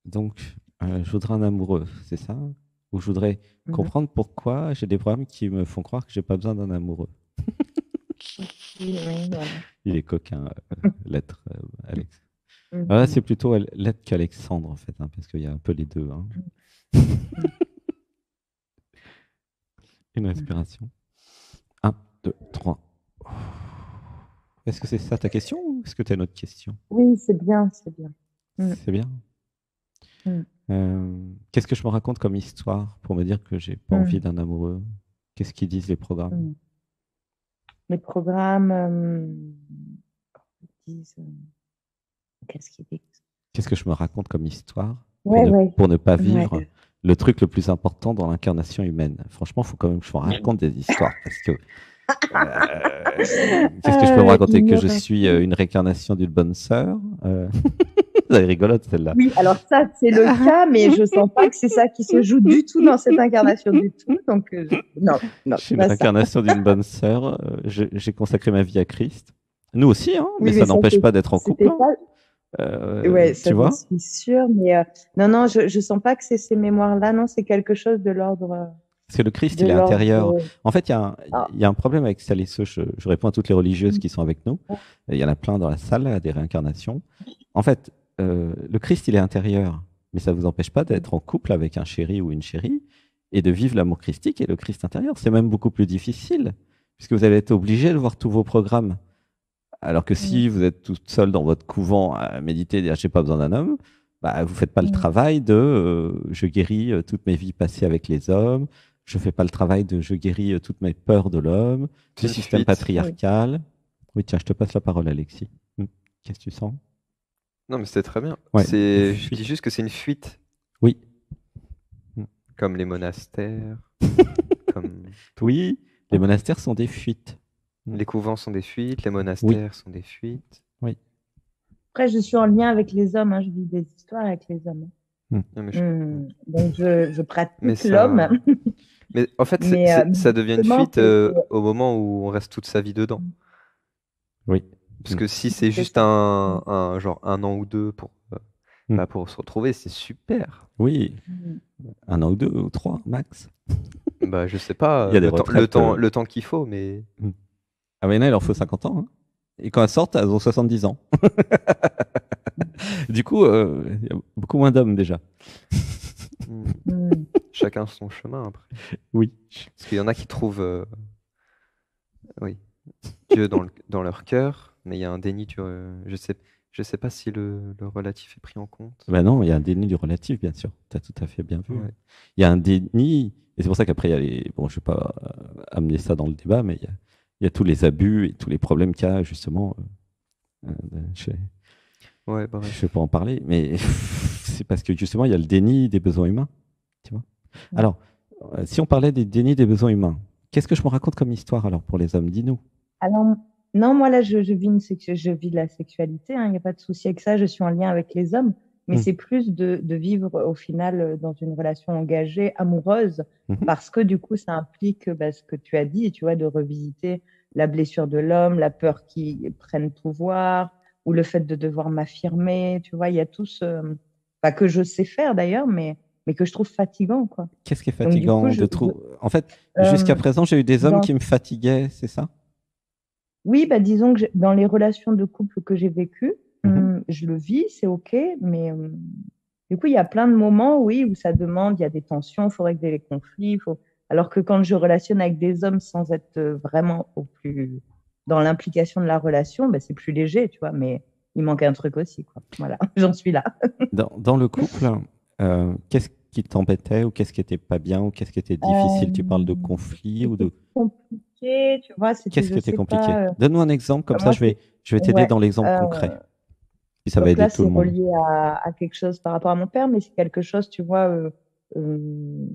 Donc, je voudrais un amoureux, c'est ça? Ou je voudrais Mhm. comprendre pourquoi j'ai des problèmes qui me font croire que j'ai pas besoin d'un amoureux. Oui, oui, voilà. Il est coquin, l'être, Alex. Là, Mhm. c'est plutôt l'être qu'Alexandre, en fait, hein, parce qu'il y a un peu les deux, hein. Mhm. Une Mhm. respiration. Un, deux, trois. Est-ce que c'est ça ta question ou est-ce que tu as une autre question? Oui, c'est bien, c'est bien. Mhm. C'est bien. Mhm. Qu'est-ce que je me raconte comme histoire pour me dire que j'ai pas envie Mhm. d'un amoureux? Qu'est-ce qu'ils disent les programmes? Mhm. Les programmes disent, qu'est-ce qu'ils disent? Qu'est-ce que je me raconte comme histoire Ouais, ouais, pour ne pas ouais. vivre le truc le plus important dans l'incarnation humaine? Franchement, il faut quand même que je me raconte des histoires parce que qu'est-ce que je peux me raconter? Il y Que je aura suis une réincarnation d'une bonne sœur? Elle est rigolote celle-là. Oui, alors ça, c'est le cas, mais je sens pas que c'est ça qui se joue du tout dans cette incarnation du tout. Donc, non, non, Je suis une pas ça. réincarnation d'une bonne sœur. J'ai consacré ma vie à Christ. Nous aussi, hein, mais Oui, ça mais ça, n'empêche pas d'être en couple, c'était hein. pas. Ouais, Tu ça, j'en vois? suis sûre. Mais non, non, je sens pas que c'est ces mémoires-là. Non, c'est quelque chose de l'ordre. Parce que le Christ, De il est l'ordre. intérieur. En fait, Ah, il y a un problème avec ça. Je réponds à toutes les religieuses qui sont avec nous. Il y en a plein dans la salle, là, des réincarnations. En fait, le Christ, il est intérieur. Mais ça ne vous empêche pas d'être en couple avec un chéri ou une chérie et de vivre l'amour christique et le Christ intérieur. C'est même beaucoup plus difficile, puisque vous allez être obligé de voir tous vos programmes. Alors que mm, si vous êtes toute seule dans votre couvent à méditer et dire j'ai pas besoin d'un homme, bah, vous faites pas le mm. travail de je guéris toutes mes vies passées avec les hommes, je fais pas le travail de je guéris toutes mes peurs de l'homme, C'est du une système fuite. Oui. patriarcal. Oui, tiens, je te passe la parole, Alexis. Qu'est-ce que tu sens? Non, mais c'était très bien. Ouais, Je dis fuite. juste que c'est une fuite, Oui. Mm. comme les monastères, comme Oui, les monastères sont des fuites. Mm. les couvents sont des fuites, les Oui, monastères sont des fuites. oui. Après, je suis en lien avec les hommes. Hein, je vis des histoires avec les hommes. Mm. Non, Donc, je mais pratique l'homme. ça, mais en fait, Mais ça devient une justement, fuite au moment où on reste toute sa vie dedans. Oui. Parce Mm. que si c'est c'est juste ça. Mm. genre un an ou deux Mm. bah, pour se retrouver, c'est super. Oui, Mm. un an ou deux ou trois, max. Bah, je sais pas, Il y a des retraites. le temps qu'il faut, mais Mm. Ah, mais il il leur faut 50 ans, hein. Et quand elles sortent, elles ont 70 ans. Du coup, il y a beaucoup moins d'hommes déjà. hmm, Mm. chacun son chemin après. Oui. Parce qu'il y en a qui trouvent, oui, Dieu dans leur cœur, mais il y a un déni je sais pas si le relatif est pris en compte. Ben non, il y a un déni du relatif, bien sûr. Tu as tout à fait bien vu. Ouais. Il y a un déni, et c'est pour ça qu'après, il y a les... Bon, je ne vais pas amener ça dans le débat, mais il y a tous les abus et tous les problèmes qu'il y a, justement. Je ne Ouais, vais pas bref. en parler, mais c'est parce que, justement, il y a le déni des besoins humains. Tu vois. Mm. Alors, si on parlait des dénis des besoins humains, qu'est-ce que je me raconte comme histoire, alors, pour les hommes? Dis-nous. Alors, non, moi là, je vis je vis de la sexualité, hein, il n'y a pas de souci avec ça, je suis en lien avec les hommes, mais Hum, c'est plus de vivre au final dans une relation engagée, amoureuse, mhm. parce que du coup, ça implique bah, ce que tu as dit, tu vois, de revisiter la blessure de l'homme, la peur qu'il prenne pouvoir, ou le fait de devoir m'affirmer, tu vois, il y a tout ce, pas que je sais faire d'ailleurs, mais que je trouve fatigant, quoi. Qu'est-ce qui est Donc du coup, fatigant de trop... En fait, jusqu'à euh, présent, j'ai eu des hommes dans qui me fatiguaient, c'est ça? Oui, bah, disons que dans les relations de couple que j'ai vécues, Mhm. je le vis, c'est OK, mais du coup, il y a plein de moments, oui, où ça demande, il y a des tensions, il faut régler les conflits, alors que quand je relationne avec des hommes sans être vraiment au plus dans l'implication de la relation, bah, c'est plus léger, tu vois, mais il manque un truc aussi, quoi. Voilà, j'en suis là. Dans le couple, qu'est-ce qui t'embêtait ou qu'est-ce qui était pas bien ou qu'est-ce qui était difficile? Tu parles de Euh, conflit ou C'était de... compliqué, tu vois, c'était, Qu'est-ce je qui était sais compliqué? pas, Donne-moi un exemple, comme ça moi, c'est, je vais t'aider ouais. dans l'exemple euh, concret. Puis ça va Donc aider là, tout c'est le monde. relié à quelque chose par rapport à mon père, mais c'est quelque chose, tu vois, euh,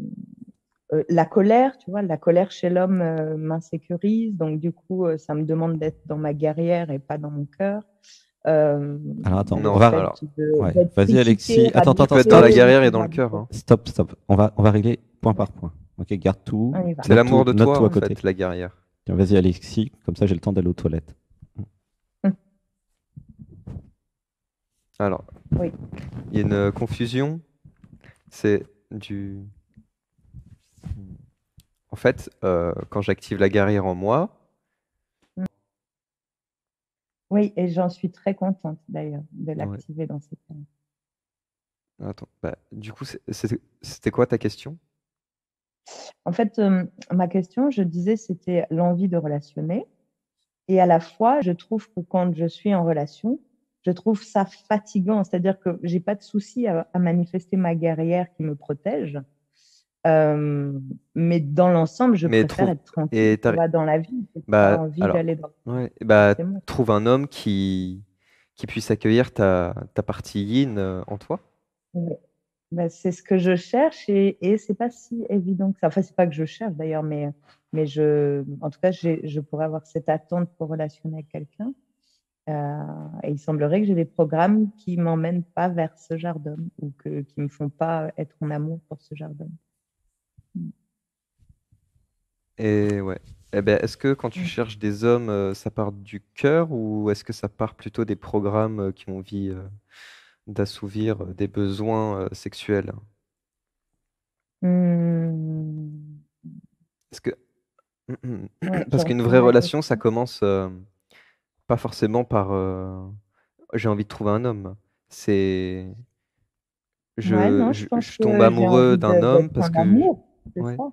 la colère, tu vois, la colère chez l'homme m'insécurise, donc du coup, ça me demande d'être dans ma guerrière et pas dans mon cœur. Euh, Alors attends, le on Non, va... fait alors, Ouais, d'être vas-y critiqué, Alexis. tu peux être dans rabaissé, la de guerrière et dans le pouvoir cœur, dire, hein. Stop, stop. On va régler point ouais, par point. Ok, garde tout. on y va. C'est l'amour de Note toi, tout à en côté. fait, la guerrière. Tiens, vas-y Alexis, comme ça j'ai le temps d'aller aux toilettes. Hum, Alors, Oui. il y a une confusion. C'est du. En fait, quand j'active la guerrière en moi, Oui, et j'en suis très contente d'ailleurs de ouais. l'activer dans ces cas. Attends, bah, du coup, c'était quoi ta question? En fait, ma question, je disais, c'était l'envie de relationner. Et à la fois, je trouve que quand je suis en relation, je trouve ça fatigant. C'est-à-dire que j'ai pas de souci à manifester ma guerrière qui me protège. Euh, mais dans l'ensemble, je Mais préfère trouve. être tranquille, Et tu t'arri- vois, dans la vie. J'ai pas Bah, envie alors, d'aller dans ouais, bah, forcément. trouve un homme qui puisse accueillir ta partie yin en toi. Ouais. Ben, c'est ce que je cherche et c'est pas si évident que ça. Enfin, c'est pas que je cherche d'ailleurs, mais en tout cas, je pourrais avoir cette attente pour relationner avec quelqu'un. Et il semblerait que j'ai des programmes qui m'emmènent pas vers ce genre d'homme ou qui me font pas être en amour pour ce genre d'homme. Et ouais. Eh ben, est-ce que quand tu Mm. cherches des hommes, ça part du cœur ou est-ce que ça part plutôt des programmes qui ont envie d'assouvir des besoins sexuels? Hmm. Parce que, Ouais, je parce qu'une retourne vraie la relation, ça question. commence pas forcément par j'ai envie de trouver un homme. C'est Ouais, non, je pense je tombe que j'ai amoureux envie d'un homme d'être parce en que amour, c'est ouais, ça.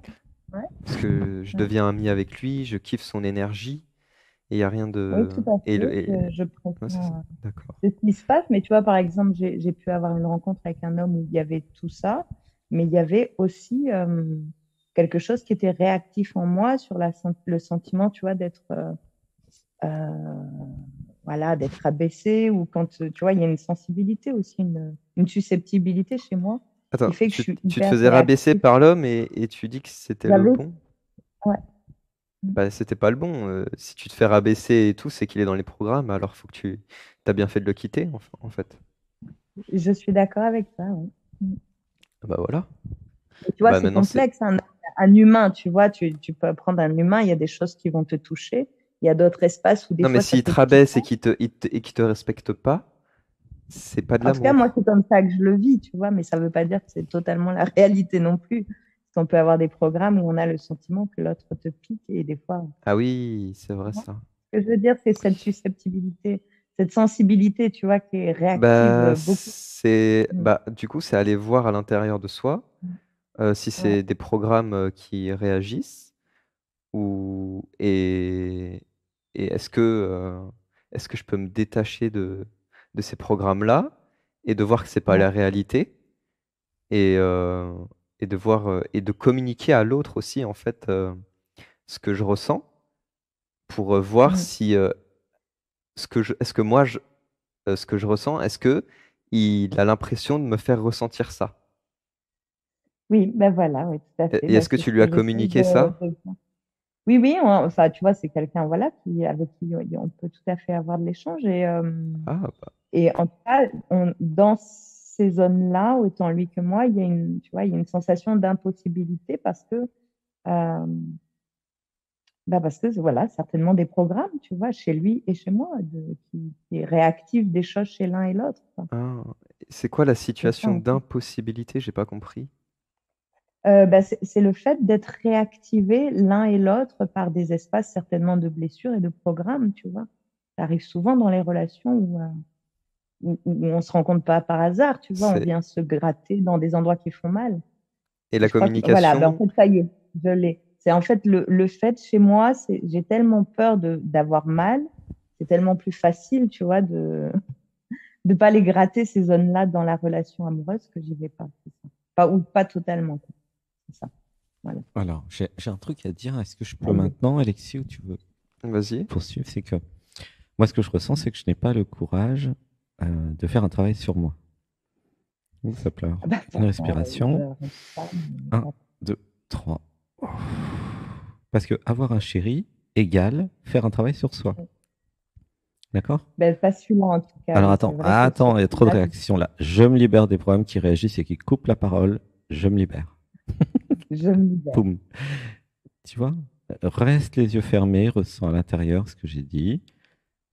Ouais, parce que je ouais. deviens ami avec lui, je kiffe son énergie et il n'y a rien Oui, de. tout à Et fait. Je ouais, c'est ça. préfère. D'accord. C'est ce qui se passe, mais tu vois, par exemple, j'ai pu avoir une rencontre avec un homme où il y avait tout ça, mais il y avait aussi quelque chose qui était réactif en moi sur le sentiment, tu vois, d'être euh, voilà, d'être abaissé ou quand, tu vois, il y a une sensibilité aussi, une susceptibilité chez moi qui Attends, fait que je suis tu te hyper faisais rabaisser réactive. par l'homme et tu dis que c'était le J'avais, bon? ouais. Bah, c'était pas le bon. Si tu te fais rabaisser et tout, c'est qu'il est dans les programmes, alors faut que tu as bien fait de le quitter, en fait. Je suis d'accord avec ça, oui. Ah bah voilà. Et tu vois, Bah c'est maintenant c'est. complexe. Un humain, tu vois, tu peux prendre un humain, il y a des choses qui vont te toucher. Il y a d'autres espaces où des Non, mais fois ça s'il te fait rabaisse et piquant. qu'il te respecte pas, c'est pas de En tout cas, moi, l'amour. c'est comme ça que je le vis, tu vois, mais ça ne veut pas dire que c'est totalement la réalité non plus. Parce qu'on peut avoir des programmes où on a le sentiment que l'autre te pique et des fois, Ah oui, c'est vrai ça. ce que je veux dire, c'est cette susceptibilité, cette sensibilité, tu vois, qui est réactive Bah beaucoup. Mm. bah du coup c'est aller voir à l'intérieur de soi si Ouais. c'est des programmes qui réagissent ou et est-ce que je peux me détacher de ces programmes-là et de voir que c'est pas Ouais. la réalité et et de voir et de communiquer à l'autre aussi en fait ce que je ressens pour voir Mm. si est-ce que moi ce que je ressens, est-ce que il a l'impression de me faire ressentir ça? Oui, ben voilà, oui, tout à fait. Et Ben, est-ce que c'est tu ce lui as que j'essaie communiqué ça? de faire. Oui, oui, enfin, tu vois, c'est quelqu'un, voilà, avec qui on peut tout à fait avoir de l'échange. Ah, bah, Et en tout cas, dans ces zones-là, autant lui que moi, il y a tu vois, il y a une sensation d'impossibilité euh, parce que, voilà, certainement des programmes, tu vois, chez lui et chez moi, qui réactivent des choses chez l'un et l'autre, quoi. ah. C'est quoi la C'est ça, situation en fait. d'impossibilité? J'ai pas compris. C'est le fait d'être réactivé l'un et l'autre par des espaces certainement de blessures et de programmes, tu vois. Ça arrive souvent dans les relations où on se rencontre pas par hasard, tu vois, on C'est vient se gratter dans des endroits qui font mal. et Et la je crois que, voilà, ben en communication? fait, ça y est, je l'ai. C'est en fait le fait chez moi, j'ai tellement peur d'avoir mal, c'est tellement plus facile, tu vois, de pas les gratter ces zones-là dans la relation amoureuse que j'y vais pas. C'est ça. Pas, ou pas totalement, quoi. C'est ça. Voilà. Alors, j'ai un truc à dire. Est-ce que je peux Allez. maintenant, Alexis, ou tu veux Vas-y. poursuivre? C'est que moi, ce que je ressens, c'est que je n'ai pas le courage de faire un travail sur moi. Ouh, ça pleure. Ah bah, Une je respiration. reste pas, Un, 2, 3. Parce que avoir un chéri égale faire un travail sur soi. D'accord? ben, pas celui-là en tout cas, Alors oui, c'est attends, vrai que attends, il y a trop de celui-là, réactions là. Je me libère des problèmes qui réagissent et qui coupent la parole. Je me libère. je me libère. Poum. Tu vois? Reste les yeux fermés, ressens à l'intérieur ce que j'ai dit.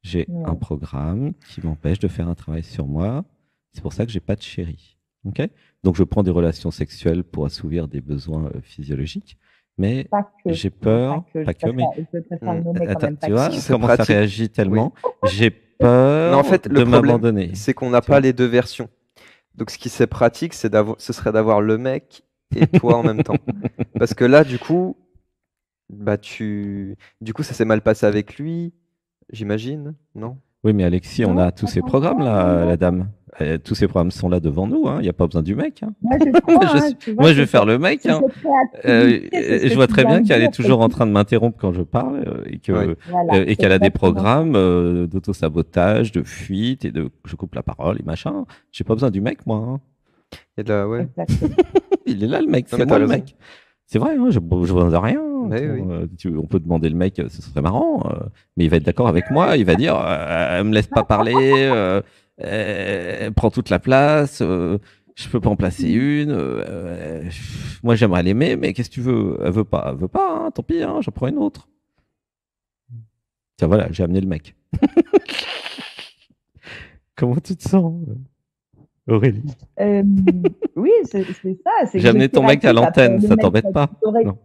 J'ai un Ouais. programme qui m'empêche de faire un travail sur moi. C'est pour ça que j'ai pas de chéri. Ok? Donc je prends des relations sexuelles pour assouvir des besoins physiologiques, mais Pas que. j'ai Pas peur, que. pas que, mais Je préfère le nommer quand attends, même, tu pas vois que. Si c'est comment ça pratique, réagit oui. tellement? J'ai Non, en peur fait, de le problème, m'abandonner. c'est qu'on n'a Tu pas vois? les deux versions. Donc, ce qui serait pratique, ce serait d'avoir le mec et toi en même temps. Parce que là, du coup, ça s'est mal passé avec lui, j'imagine, non? Oui, mais Alexis, on Non, a tous pas ces tant que programmes ça, non, là, non. la dame. Tous ces programmes sont là devant nous, hein. Il n'y a pas besoin du mec, hein. Moi, je Moi, crois, hein, tu vois, moi, je vais faire le mec, c'est hein. cette créativité, c'est ce Je que vois tu très viens bien de qu'elle est dire. toujours en train de m'interrompre quand je parle Ouais. Voilà, et c'est qu'elle a des exactement ça. programmes d'auto-sabotage, de fuite et de je coupe la parole et machin. J'ai pas besoin du mec, moi, hein. Et là, ouais. Exactement. Il est là, le mec. Non, C'est mais moi, t'as le raison. mec. C'est vrai, hein, je besoin de rien. Mais Attends, oui. on peut demander le mec, ce serait marrant, mais il va être d'accord avec moi. Il va dire, elle me laisse pas parler, elle prend toute la place, je peux pas en placer une. Moi, j'aimerais l'aimer, mais qu'est-ce que tu veux? Elle veut pas. Hein, tant pis, hein, j'en prends une autre. Tiens, voilà, j'ai amené le mec. Comment tu te sens, Aurélie? Oui, c'est ça, c'est J'ai que je amené suis ton mec à réactive. Après, l'antenne, le ça mec, t'embête pas? Non.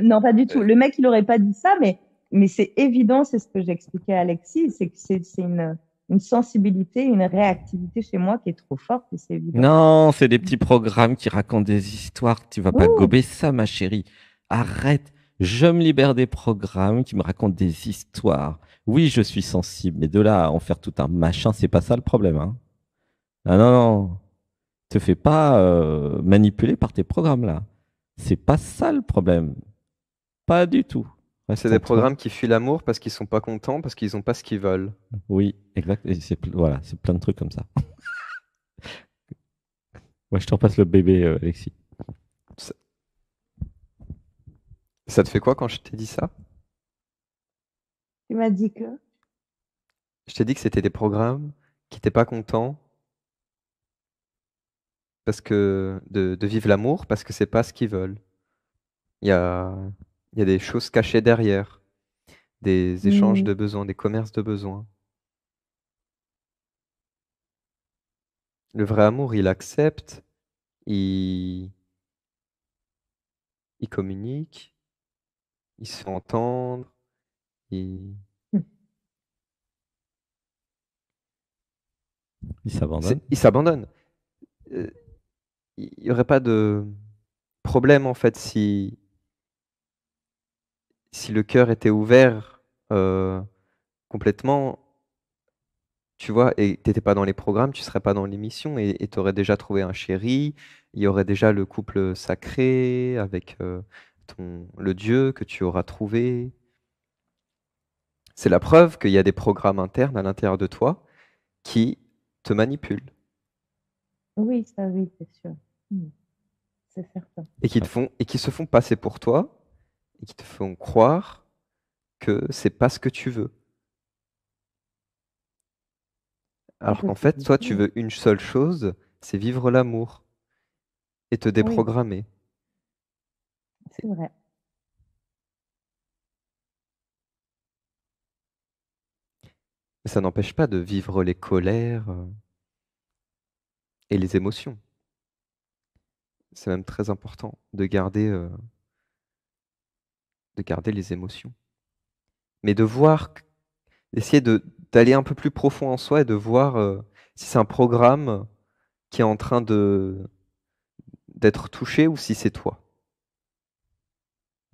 non, pas du tout. Le mec, il n'aurait pas dit ça, mais c'est évident, c'est ce que j'expliquais à Alexis, c'est que c'est une sensibilité, une réactivité chez moi qui est trop forte et c'est évident. Non, c'est des petits programmes qui racontent des histoires. Tu vas pas Ouh, gober ça, ma chérie. Arrête. Je me libère des programmes qui me racontent des histoires. Oui, je suis sensible, mais de là à en faire tout un machin, c'est pas ça le problème, hein. Ah non, non. Te fais pas manipuler par tes programmes là. C'est pas ça le problème. Pas du tout. C'est Reste en des toi. programmes qui fuient l'amour parce qu'ils sont pas contents, parce qu'ils ont pas ce qu'ils veulent. Oui, exact. Et voilà, c'est plein de trucs comme ça. Ouais, je te repasse le bébé, Alexis. Ça, ça te fait quoi quand je t'ai dit ça? tu m'as dit que. Je t'ai dit que c'était des programmes qui n'étaient pas contents parce que de vivre l'amour parce que c'est pas ce qu'ils veulent. Il y a, il y a des choses cachées derrière, des échanges de besoins, des commerces de besoins. Le vrai amour, il accepte, il, il communique, il se fait entendre, il, Il s'abandonne. il s'abandonne. Euh, Il n'y aurait pas de problème en fait si le cœur était ouvert complètement, tu vois, et tu n'étais pas dans les programmes, tu serais pas dans l'émission et tu aurais déjà trouvé un chéri, il y aurait déjà le couple sacré avec le Dieu que tu auras trouvé. C'est la preuve qu'il y a des programmes internes à l'intérieur de toi qui te manipulent Oui, ça, oui, c'est sûr. C'est certain. et qui se font passer pour toi et qui te font croire que c'est pas ce que tu veux. Alors qu'en fait, toi, tu Possibilité. veux une seule chose, c'est vivre l'amour et te Oui, déprogrammer. c'est vrai. Mais ça n'empêche pas de vivre les colères et les émotions. C'est même très important de garder les émotions. Mais de voir, d'essayer d'aller un peu plus profond en soi et de voir si c'est un programme qui est en train d'être touché ou si c'est toi.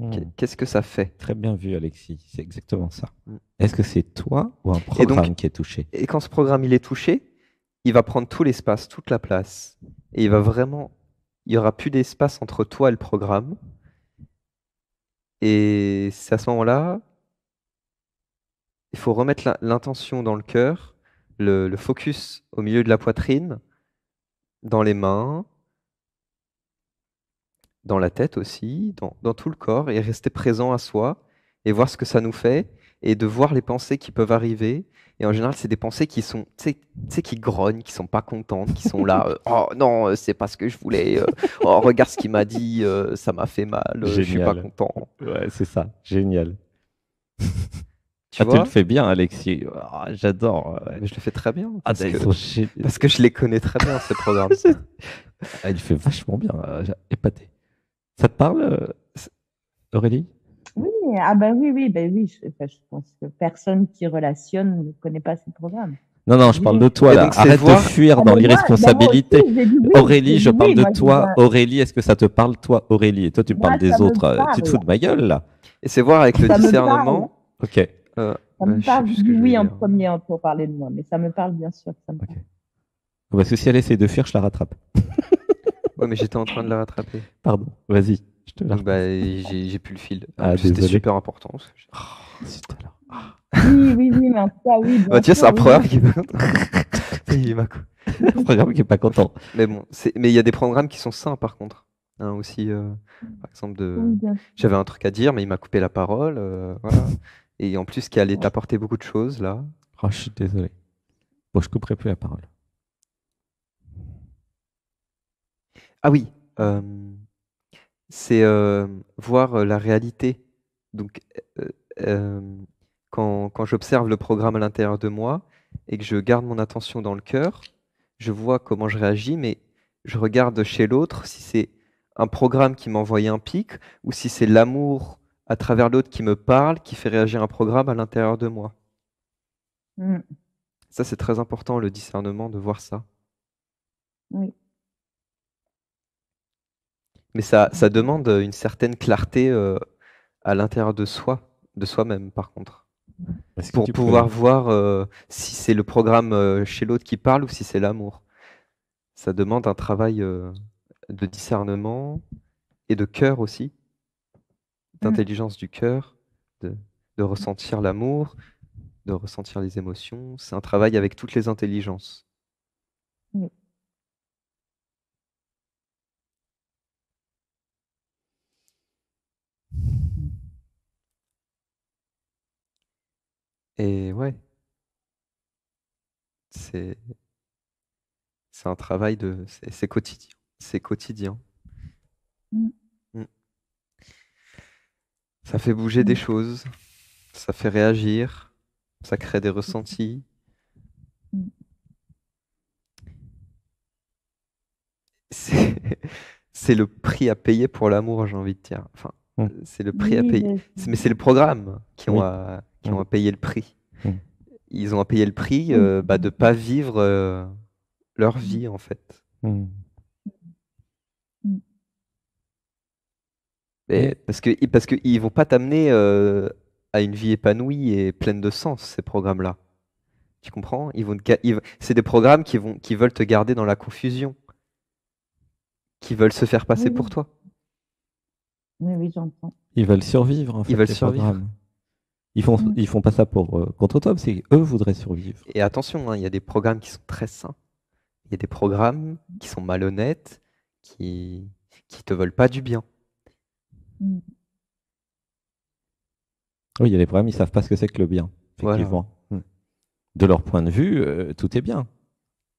Hmm. Qu'est-ce que ça fait? Très bien vu, Alexis. C'est exactement ça. Mm. Est-ce que c'est toi ou un Et donc, programme qui est touché? et quand ce programme il est touché, il va prendre tout l'espace, toute la place. Et il n'y aura plus d'espace entre toi et le programme. Et c'est à ce moment-là, il faut remettre l'intention dans le cœur, le focus au milieu de la poitrine, dans les mains, dans la tête aussi, dans tout le corps, et rester présent à soi, et voir ce que ça nous fait, et de voir les pensées qui peuvent arriver. Et en général, c'est des pensées qui sont, tu sais, qui grognent, qui sont pas contentes, qui sont là, oh non, c'est pas ce que je voulais, oh regarde ce qu'il m'a dit, ça m'a fait mal, je suis pas Génial. content. Ouais, c'est ça. Génial. Tu Ah, tu le vois? fais bien, Alexis. Ah, j'adore. Ouais. Mais je le fais très bien Ah, parce ils que, sont géniaux. parce que je les connais très bien, ces programmes. Ah, il fait vachement bien. J'ai épaté. Ça te parle, Aurélie? Oui, ah ben oui, oui, ben oui. Je pense que personne qui relationne ne connaît pas ces programmes. Non, non, je parle de toi Et là. donc, c'est Arrête de voir. fuir Ah dans ben moi l'irresponsabilité. aussi, j'ai dit oui. Aurélie, J'ai je dit parle oui. de Moi, je dis, toi. Aurélie, est-ce que ça te parle, toi, Aurélie? Et toi, tu me moi, parles ça des me autres. Tu te parle. fous de ma gueule, là? Et c'est voir avec le Ça me parle. discernement. Ok. Ça me Je sais parle. plus Je ce dis que je voulais oui en dire. premier pour parler de moi, mais ça me parle bien sûr. Ça me Ok. parle. Parce que si elle essaie de fuir, je la rattrape. Ouais, mais j'étais en train de la rattraper. Pardon, vas-y. Je te la Donc, bah, repasse. j'ai plus le fil. En Ah, plus, c'était désolé. super important. Oh, zut alors. Ah. Oui, oui, oui, mais en tout cas, oui, bien Bah, tiens, sûr. c'est un Oui, programme oui. qui est pas content. Il est macro. Un programme qui est pas content. Mais bon, mais il y a des programmes qui sont sains par contre. Hein, aussi, par exemple, Oui, bien sûr. j'avais un truc à dire, mais il m'a coupé la parole. Voilà. Et en plus, qui allait t'apporter beaucoup de choses là. Oh, je suis désolé. Bon, je couperai plus la parole. Ah oui, c'est voir la réalité. Donc, euh, euh, quand j'observe le programme à l'intérieur de moi et que je garde mon attention dans le cœur, je vois comment je réagis, mais je regarde chez l'autre si c'est un programme qui m'envoie un pic ou si c'est l'amour à travers l'autre qui me parle, qui fait réagir un programme à l'intérieur de moi. Mm, Ça, c'est très important, le discernement, de voir ça. oui. Mais ça demande une certaine clarté à l'intérieur de soi-même, par contre. Est-ce que Pour tu peux- pouvoir voir si c'est le programme chez l'autre qui parle ou si c'est l'amour. Ça demande un travail de discernement et de cœur aussi, Mm, d'intelligence du cœur, de, de ressentir l'amour, de ressentir les émotions. C'est un travail avec toutes les intelligences. oui. Et ouais, c'est c'est un travail c'est quotidien. C'est quotidien. Mm, Mm. Ça fait bouger des mm, choses, ça fait réagir, ça crée des ressentis. mm. C'est c'est le prix à payer pour l'amour, j'ai envie de dire. Enfin, Mm. c'est le prix à Oui, payer. Mais c'est le programme qui ont Oui. qui ont Mm. à payer le prix. Mm. Ils ont à payer le prix oui. de ne pas vivre leur vie, en fait. Mm. Mm. Mais parce que ils vont pas t'amener à une vie épanouie et pleine de sens, ces programmes-là. Tu comprends? C'est des programmes qui veulent te garder dans la confusion, qui veulent se faire passer Oui, pour oui. toi. Oui, oui, j'entends. Ils veulent survivre, en Ils fait, veulent les survivre. programmes. Mm. Ils font pas ça pour contre toi, c'est qu'eux voudraient survivre. Et attention, hein, il y a des programmes qui sont très sains. Il y a des programmes qui sont malhonnêtes, qui te veulent pas du bien. Mm. Oui, il y a des programmes, ils savent pas ce que c'est que le bien, Voilà. effectivement. Mm. De leur point de vue, tout est bien.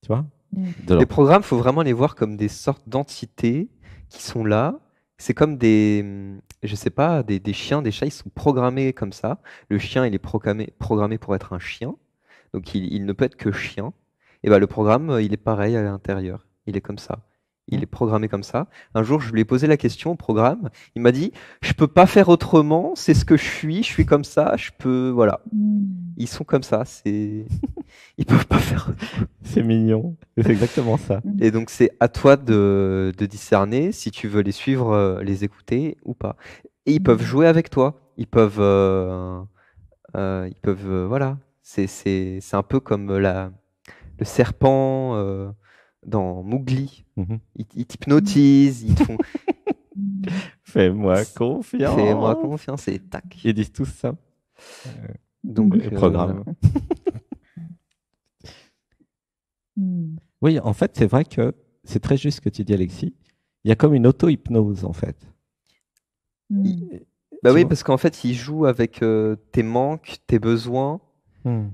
Tu vois? Mm. De leur- Les programmes, faut vraiment les voir comme des sortes d'entités qui sont là. C'est comme je sais pas, des chiens, des chats, ils sont programmés comme ça. Le chien, il est programmé pour être un chien. Donc, il ne peut être que chien. Et ben, le programme, il est pareil à l'intérieur. Il est comme ça. Il Mm. est programmé comme ça. Un jour, je lui ai posé la question au programme. Il m'a dit, je peux pas faire autrement. C'est ce que je suis comme ça. Je peux, voilà. Mm. Ils sont comme ça. Ils peuvent pas faire. C'est mignon. C'est exactement ça. Et donc, c'est à toi de discerner si tu veux les suivre, les écouter ou pas. Et ils peuvent jouer avec toi. Voilà. C'est un peu comme le serpent dans Mowgli. Mhm. Ils t'hypnotisent, ils te font Fais-moi confiance. fais-moi confiance et tac. Ils disent tous ça. Donc, Les programmes. Mm. Oui, en fait, c'est vrai que c'est très juste ce que tu dis, Alexis. Il y a comme une auto-hypnose, en fait. Mm. Bah Tu oui, vois? parce qu'en fait, ils jouent avec tes manques, tes besoins. Hmm.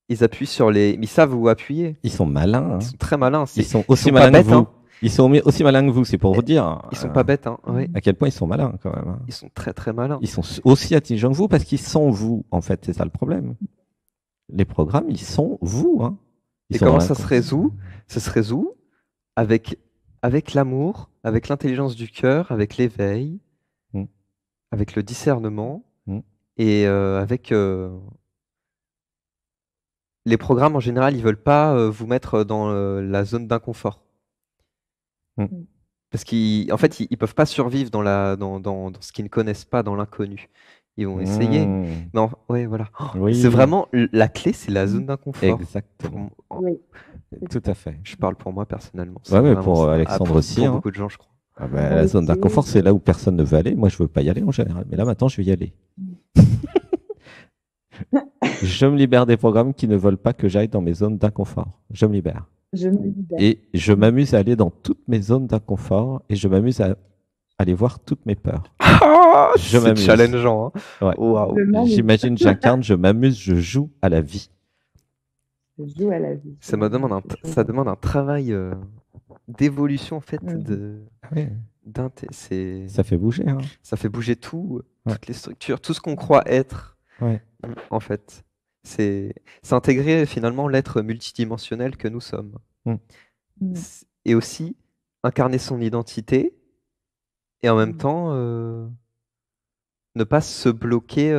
Ils appuient sur les. Ils savent où appuyer. Ils sont malins. Hein. Ils sont très malins. Ils sont ils aussi sont pas malins que bêtes, vous. hein. Ils sont aussi malins que vous, c'est pour vous dire Ils sont pas bêtes, hein. Ouais. à quel point ils sont malins quand même. Ils sont très très malins. Ils sont aussi intelligents que vous parce qu'ils sont vous, en fait, c'est ça le problème. Les programmes, ils sont vous. Hein. Et comment ça se résout? Ça se résout avec l'amour, avec l'intelligence du cœur, avec l'éveil, avec le discernement et avec les programmes en général, ils veulent pas vous mettre dans la zone d'inconfort. Parce qu'en fait, ils peuvent pas survivre dans ce qu'ils ne connaissent pas, dans l'inconnu. Ils vont essayer. Mais ouais, voilà. Oui. C'est vraiment la clé, c'est la zone d'inconfort. Exactement. Oui. Tout à fait. Je parle pour moi personnellement. Ouais, mais pour Alexandre aussi. Pour beaucoup de gens, je crois. Ah bah, la zone d'inconfort, c'est là où personne ne veut aller. Moi, je veux pas y aller en général. Mais là, maintenant, je vais y aller. Je me libère des programmes qui ne veulent pas que j'aille dans mes zones d'inconfort. Je me libère. Et je m'amuse à aller dans toutes mes zones d'inconfort et je m'amuse à aller voir toutes mes peurs. C'est challengeant. Hein. Ouais. Wow. J'imagine, j'incarne, je m'amuse, je joue à la vie. Je joue à la vie. Ça demande un travail d'évolution en fait. Ça fait bouger. Hein. Ça fait bouger tout, toutes les structures, tout ce qu'on croit être. En fait, c'est intégrer finalement l'être multidimensionnel que nous sommes. Et aussi incarner son identité et en même temps ne pas se bloquer.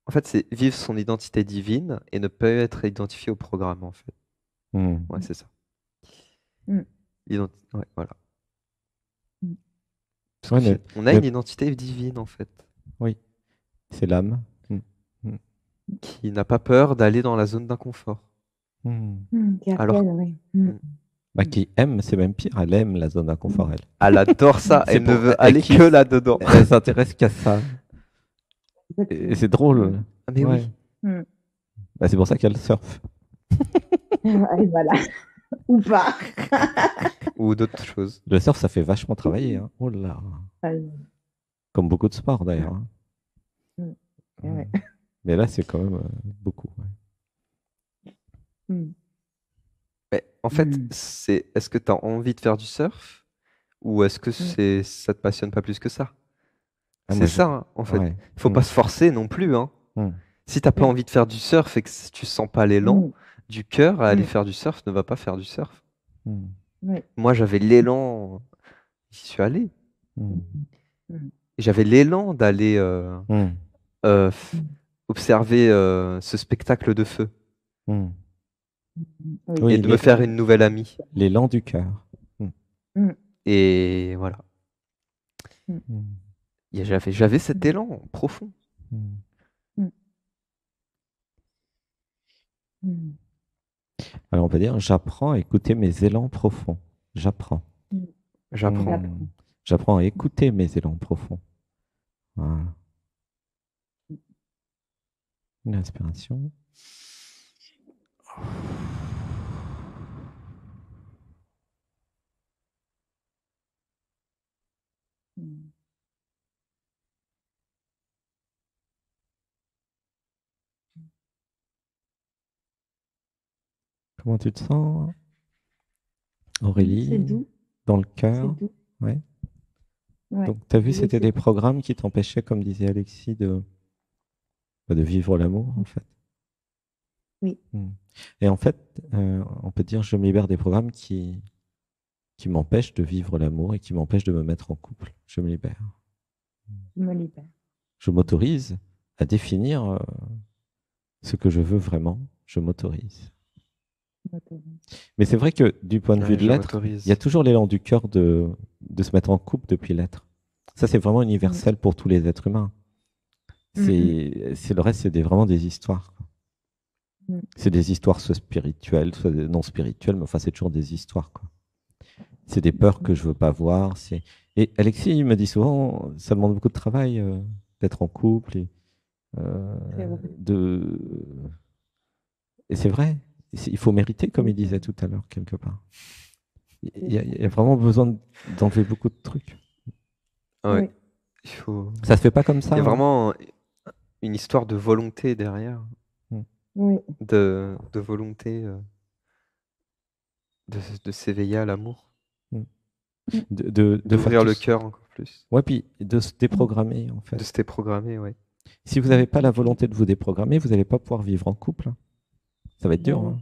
En fait, c'est vivre son identité divine et ne pas être identifié au programme, en fait. Ouais, c'est ça. Ouais, voilà. On a une identité divine, en fait. Oui, c'est l'âme. Qui n'a pas peur d'aller dans la zone d'inconfort. Alors, qui aime, c'est même pire, elle aime la zone d'inconfort, elle. Elle adore ça, elle ne veut aller que là-dedans. Elle s'intéresse qu'à ça. Et c'est drôle. Mais oui. Bah, c'est pour ça qu'elle surfe. Et voilà. Ou pas. Ou d'autres choses. Le surf, ça fait vachement travailler. Hein. Oh là. Comme beaucoup de sports, d'ailleurs. Hein. Mais là, c'est quand même beaucoup. Mais en fait, est-ce que tu as envie de faire du surf ou est-ce que ça te passionne pas plus que ça? C'est ça, hein, en fait. Il faut pas se forcer non plus. Hein. Si tu n'as pas envie de faire du surf et que tu sens pas l'élan du cœur à aller faire du surf, ne va pas faire du surf. Moi, j'avais l'élan, j'y suis allé. J'avais l'élan d'aller observer ce spectacle de feu. Et de me faire une nouvelle amie. L'élan du cœur. Et voilà. J'avais cet élan profond. Alors on peut dire, j'apprends à écouter mes élans profonds. J'apprends. J'apprends à écouter mes élans profonds. Voilà. Une inspiration. Comment tu te sens, Aurélie? C'est doux. Dans le cœur? Ouais. Donc, tu as vu, c'était des programmes qui t'empêchaient, comme disait Alexis, de vivre l'amour, en fait. Oui. Et en fait, on peut dire, je me libère des programmes qui m'empêchent de vivre l'amour et qui m'empêchent de me mettre en couple. Je me libère. Je me libère. Je m'autorise à définir ce que je veux vraiment. Je m'autorise. Mais c'est vrai que du point de vue de l'être, il y a toujours l'élan du cœur de se mettre en couple depuis l'être. Ça, c'est vraiment universel pour tous les êtres humains. C'est le reste, c'est vraiment des histoires. C'est des histoires soit spirituelles, soit non spirituelles, mais enfin, c'est toujours des histoires. C'est des peurs que je veux pas voir. Et Alexis, il me dit souvent, ça demande beaucoup de travail d'être en couple. Et c'est vrai. Il faut mériter, comme il disait tout à l'heure, quelque part. Il y a vraiment besoin d'enlever beaucoup de trucs. Ouais. Ça se fait pas comme ça. Il y a vraiment une histoire de volonté derrière. De volonté de s'éveiller à l'amour, Mm. De faire d'ouvrir tout le ce- cœur encore plus, Ouais, puis de se déprogrammer, en de fait. se déprogrammer, ouais. Si vous n'avez pas la volonté de vous déprogrammer, vous n'allez pas pouvoir vivre en couple, hein. Ça va être dur, Ouais.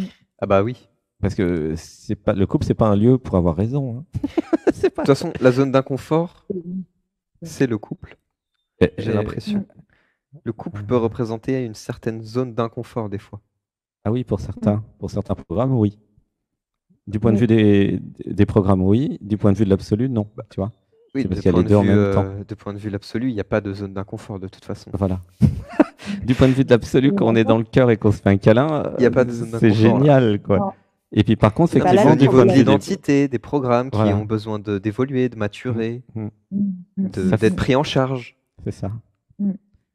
hein. Ah bah oui. Parce que c'est pas, le couple, c'est pas un lieu pour avoir raison, hein. C'est pas. De toute façon, la zone d'inconfort, Mm. c'est le couple, j'ai l'impression. Le couple peut représenter une certaine zone d'inconfort des fois. Ah oui, pour certains programmes, oui. Du point de Oui. vue des programmes, oui. Du point de vue de l'absolu, non. Tu vois? Oui, C'est parce de qu'il y a point les de deux en vue, même temps. de point de vue l'absolu, il n'y a pas de zone d'inconfort de toute façon. Voilà. Du point de vue de l'absolu, quand on est dans le cœur et qu'on se fait un câlin, Il n'y a pas de zone c'est d'inconfort, là. génial, quoi. Non. Et puis par contre, C'est pas Non, mais là c'est effectivement, au que du ça niveau point de de vue des... l'identité, des programmes qui Voilà, ont besoin d'évoluer, de maturer, Mm. Mm. d'être pris en charge. C'est ça. Il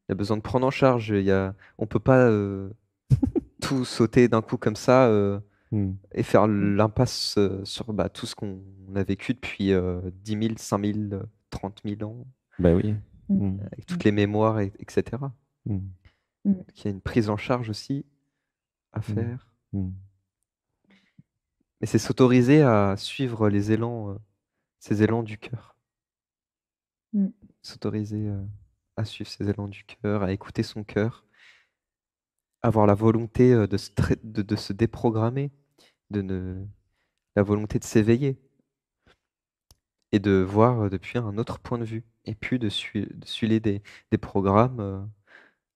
y a besoin de prendre en charge. On ne peut pas tout sauter d'un coup comme ça Mm. et faire l'impasse sur tout ce qu'on a vécu depuis 10 000, 5 000, 30 000 ans, Ben oui. Mm. avec toutes les mémoires, etc. Mm. Donc, il y a une prise en charge aussi à faire. Mm. Mais c'est s'autoriser à suivre les élans, ces élans du cœur. Mm. S'autoriser à suivre ces élans du cœur, à écouter son cœur, avoir la volonté de se déprogrammer, la volonté de s'éveiller et de voir depuis un autre point de vue, et puis de suivre des programmes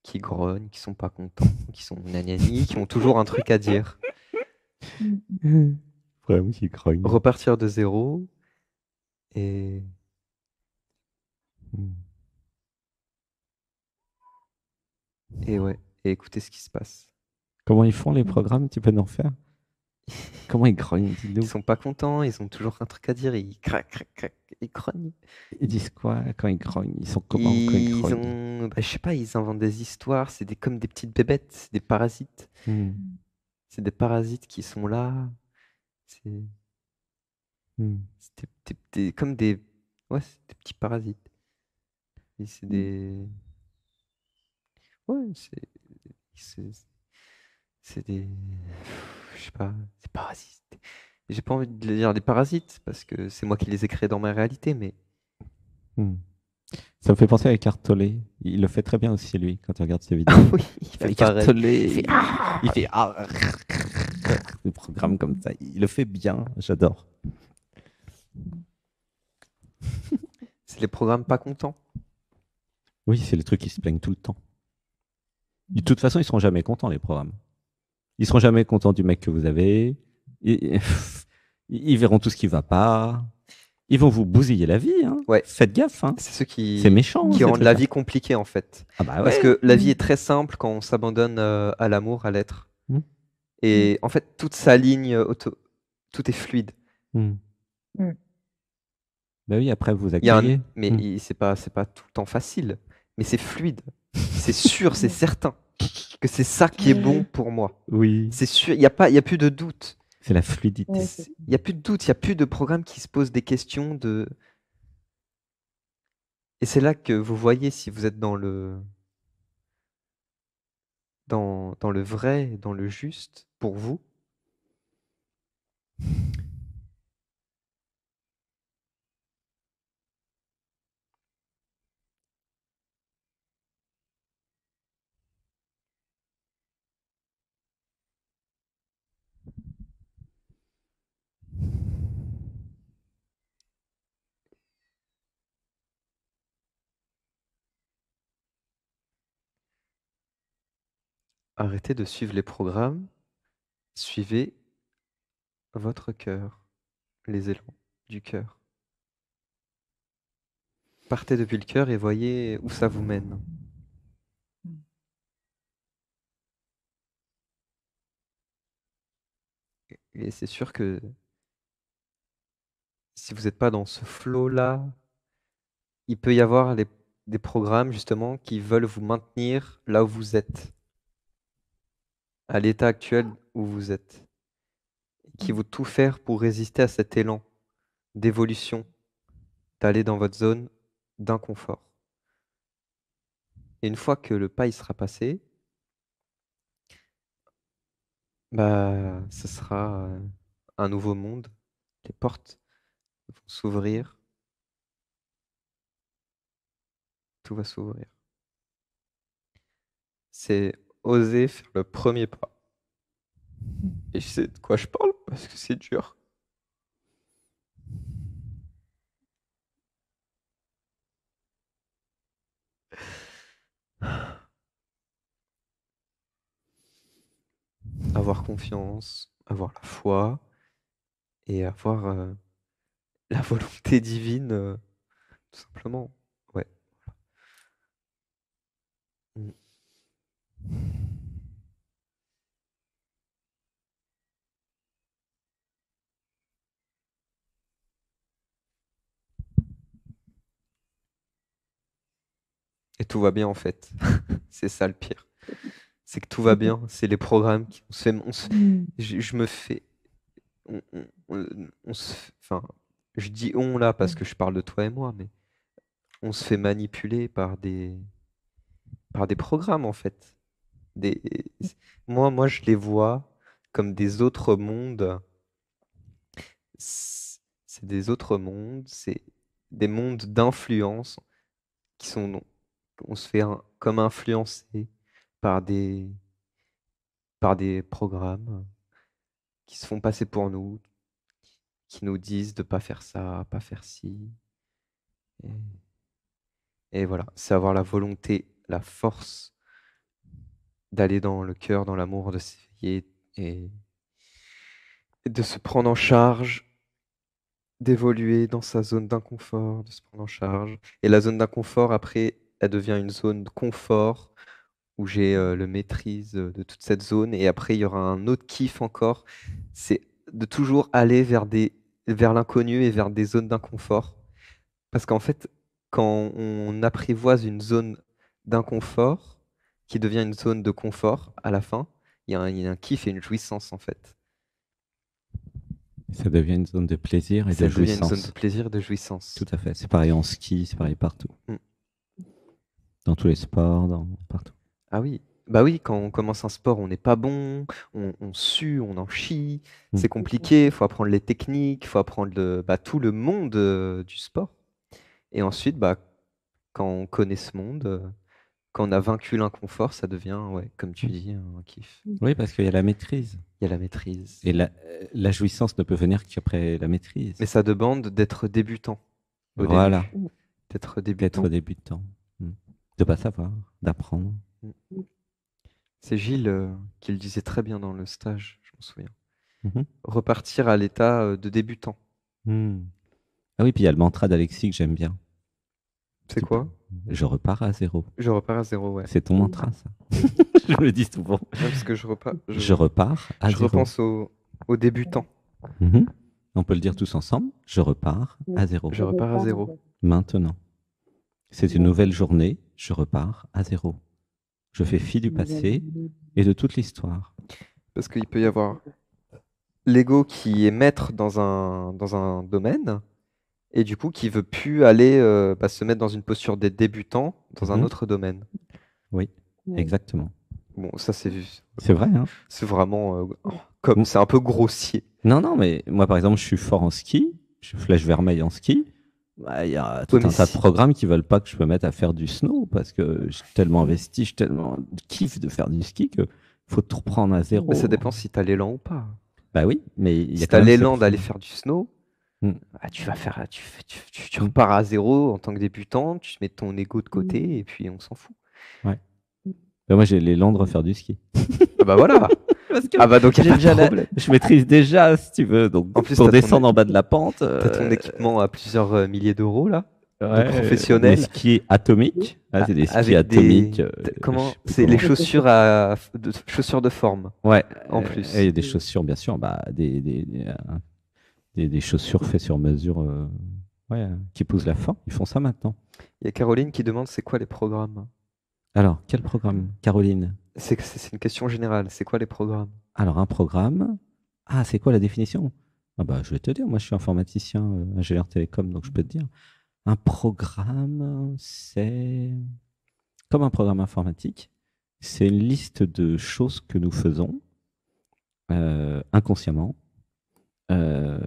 qui grognent, qui sont pas contents, qui sont nanani, qui ont toujours un truc à dire. Vraiment qui grogne. Repartir de zéro et Mm. ouais, et écouter ce qui se passe. Comment ils font les programmes? Tu peux nous refaire? Comment ils grognent, dis-nous. Ils sont pas contents, ils ont toujours un truc à dire, ils craquent, craquent, craquent, ils grognent. Ils disent quoi quand ils grognent? Ils sont comment quand ils Ils grognent? ont, je sais pas, ils inventent des histoires, c'est comme des petites bébêtes, c'est des parasites. Mm. C'est des parasites qui sont là. C'est Mm. comme des, ouais, c'est des petits parasites. Et c'est des, ouais, c'est des, je sais pas, des parasites. J'ai pas envie de les dire des parasites parce que c'est moi qui les ai créés dans ma réalité, mais Mm. Ça me fait penser à Eckhart Tolle. Il le fait très bien aussi, lui, quand tu regardes ses vidéos. oui, il fait Eckhart pareil. Tolle, il fait des programmes comme ça. Il le fait bien, j'adore. C'est les programmes pas contents. Oui, c'est les trucs qui se plaignent tout le temps. De toute façon, ils seront jamais contents, les programmes. Ils seront jamais contents du mec que vous avez. Ils verront tout ce qui va pas. Ils vont vous bousiller la vie, hein. Ouais. Faites gaffe, hein. C'est ceux C'est méchant, qui ces rendent la trucs-là. vie compliquée en fait. Ah bah Parce ouais. que la vie est très simple quand on s'abandonne à l'amour, à l'être. Mm. Et en fait, toute s'aligne, tout est fluide. Mm. Mm. Bah oui, après vous Il y a accueillez. mais Mm. c'est pas tout le temps facile, mais c'est fluide. C'est sûr, c'est certain que c'est ça qui est bon pour moi. Oui. C'est sûr, il y a plus de doute. C'est la fluidité. Ouais, c'est- Il y a plus de doute, il y a plus de programme qui se pose des questions de. Et c'est là que vous voyez si vous êtes dans le vrai, dans le juste pour vous. Arrêtez de suivre les programmes, suivez votre cœur, les élans du cœur. Partez depuis le cœur et voyez où ça vous mène. Et c'est sûr que si vous n'êtes pas dans ce flow-là, il peut y avoir des programmes justement qui veulent vous maintenir là où vous êtes, à l'état actuel où vous êtes, et qui vont tout faire pour résister à cet élan d'évolution, d'aller dans votre zone d'inconfort. Et une fois que le pas il sera passé, Bah, ce sera un nouveau monde. Les portes vont s'ouvrir. Tout va s'ouvrir. C'est oser faire le premier pas. Et je sais de quoi je parle parce que c'est dur. Avoir confiance, avoir la foi et avoir la volonté divine, tout simplement. Ouais. Mm. Et tout va bien en fait. C'est ça le pire. C'est que tout va bien. C'est les programmes qui je me fais. On se, enfin, je dis on là parce que je parle de toi et moi, mais on se fait manipuler par des programmes en fait. Des, moi, je les vois comme des autres mondes. C'est des autres mondes, c'est des mondes d'influence qui sont, on se fait comme influencer par par des programmes qui se font passer pour nous, qui nous disent de pas faire ça, pas faire ci. Et, et voilà, c'est avoir la volonté, la force d'aller dans le cœur, dans l'amour, de s'éveiller et de se prendre en charge, d'évoluer dans sa zone d'inconfort, de se prendre en charge. Et la zone d'inconfort, après, elle devient une zone de confort où j'ai le maîtrise de toute cette zone. Et après, il y aura un autre kiff encore, c'est de toujours aller vers l'inconnu et vers des zones d'inconfort. Parce qu'en fait, quand on apprivoise une zone d'inconfort qui devient une zone de confort à la fin, il y a un kiff et une jouissance en fait. Ça devient une zone de plaisir et Ça de devient une zone de jouissance. plaisir et de jouissance. Tout à fait. C'est pareil en ski, c'est pareil partout. Mm. Dans tous les sports, partout. Ah oui, bah oui, quand on commence un sport, on n'est pas bon, on sue, on en chie, Mm. c'est compliqué, il faut apprendre les techniques, il faut apprendre tout le monde du sport. Et ensuite, bah, quand on connaît ce monde, quand on a vaincu l'inconfort, ça devient, ouais, comme tu dis, un kiff. Oui, parce qu'il y a la maîtrise. Il y a la maîtrise. Et la jouissance ne peut venir qu'après la maîtrise. Mais ça demande d'être débutant au Voilà, début. D'être débutant. d'être débutant. De ne pas savoir, d'apprendre. C'est Gilles qui le disait très bien dans le stage, je m'en souviens. Mhm. Repartir à l'état de débutant. Ah oui, puis il y a le mantra d'Alexis que j'aime bien. C'est quoi? Je repars à zéro. Je repars à zéro, ouais. C'est ton mantra, ça. Je me le dis souvent. Ouais, parce que je repars à je zéro. repense aux débutants. Mhm. On peut le dire tous ensemble. Je repars à zéro. Je repars à zéro. Maintenant. C'est une nouvelle journée. Je repars à zéro. Je fais fi du passé et de toute l'histoire. Parce qu'il peut y avoir l'ego qui est maître dans un domaine et du coup qui veut plus aller se mettre dans une posture d'être débutant dans un autre domaine. Oui, exactement. Bon, ça c'est vrai, hein. C'est vraiment comme c'est un peu grossier. Non, mais moi par exemple, je suis fort en ski, je suis flèche vermeille en ski. Il y a tout un tas de programmes qui veulent pas que je me mette à faire du snow parce que je suis tellement investi, je tellement kiffe de faire du ski que faut tout reprendre à zéro. Mais ça dépend si tu as l'élan ou pas. Bah oui, mais si tu as l'élan d'aller faire du snow, tu vas faire, tu repars à zéro en tant que débutant, tu mets ton ego de côté et puis on s'en fout. Ouais. Bah moi j'ai l'élan de refaire du ski. Ah bah voilà. Ah bah donc il y a pas de problème. Je maîtrise déjà, si tu veux. Donc en plus, pour descendre en bas de la pente. T'as ton équipement à plusieurs milliers d'euros là. Ouais, professionnel. Les skis atomiques. C'est des skis atomiques. Comment c'est les chaussures chaussures de forme. Ouais. En plus. Et des chaussures, bien sûr, des chaussures faites sur mesure, qui posent la forme. Ils font ça maintenant. Il y a Caroline qui demande c'est quoi les programmes. Alors, quel programme, Caroline? C'est une question générale. C'est quoi les programmes? Alors, un programme. Ah, c'est quoi la définition? Ah bah, je vais te dire. Moi, je suis informaticien, ingénieur télécom, donc je peux te dire. Un programme, c'est comme un programme informatique. C'est une liste de choses que nous faisons inconsciemment. Euh,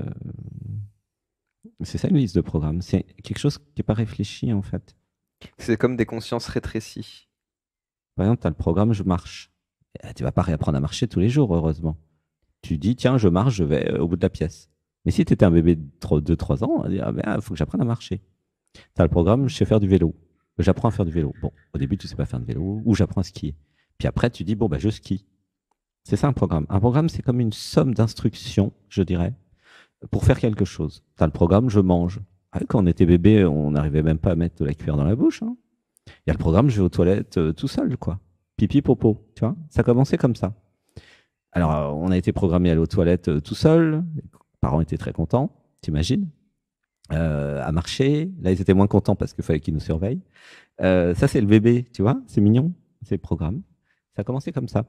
c'est ça une liste de programmes. C'est quelque chose qui n'est pas réfléchi en fait. C'est comme des consciences rétrécies. Par exemple, tu as le programme Je marche. Tu vas pas réapprendre à marcher tous les jours, heureusement. Tu dis, tiens, je marche, je vais au bout de la pièce. Mais si tu étais un bébé de 2-3 ans, on va dire, ah ben, faut que j'apprenne à marcher. Tu as le programme Je sais faire du vélo. J'apprends à faire du vélo. Bon, au début, tu sais pas faire de vélo, ou j'apprends à skier. Puis après, tu dis, bon, ben, je skie. C'est ça un programme. Un programme, c'est comme une somme d'instructions, je dirais, pour faire quelque chose. Tu as le programme Je mange. Ah, quand on était bébé, on n'arrivait même pas à mettre de la cuillère dans la bouche. Hein. Il y a le programme Je vais aux toilettes tout seul, quoi. Pipi, popo, tu vois. Ça commençait comme ça. Alors, on a été programmé à aller aux toilettes tout seul. Les parents étaient très contents, t'imagines, à marcher. Là, ils étaient moins contents parce qu'il fallait qu'ils nous surveillent. Ça, c'est le bébé, tu vois. C'est mignon, c'est le programme. Ça a commencé comme ça.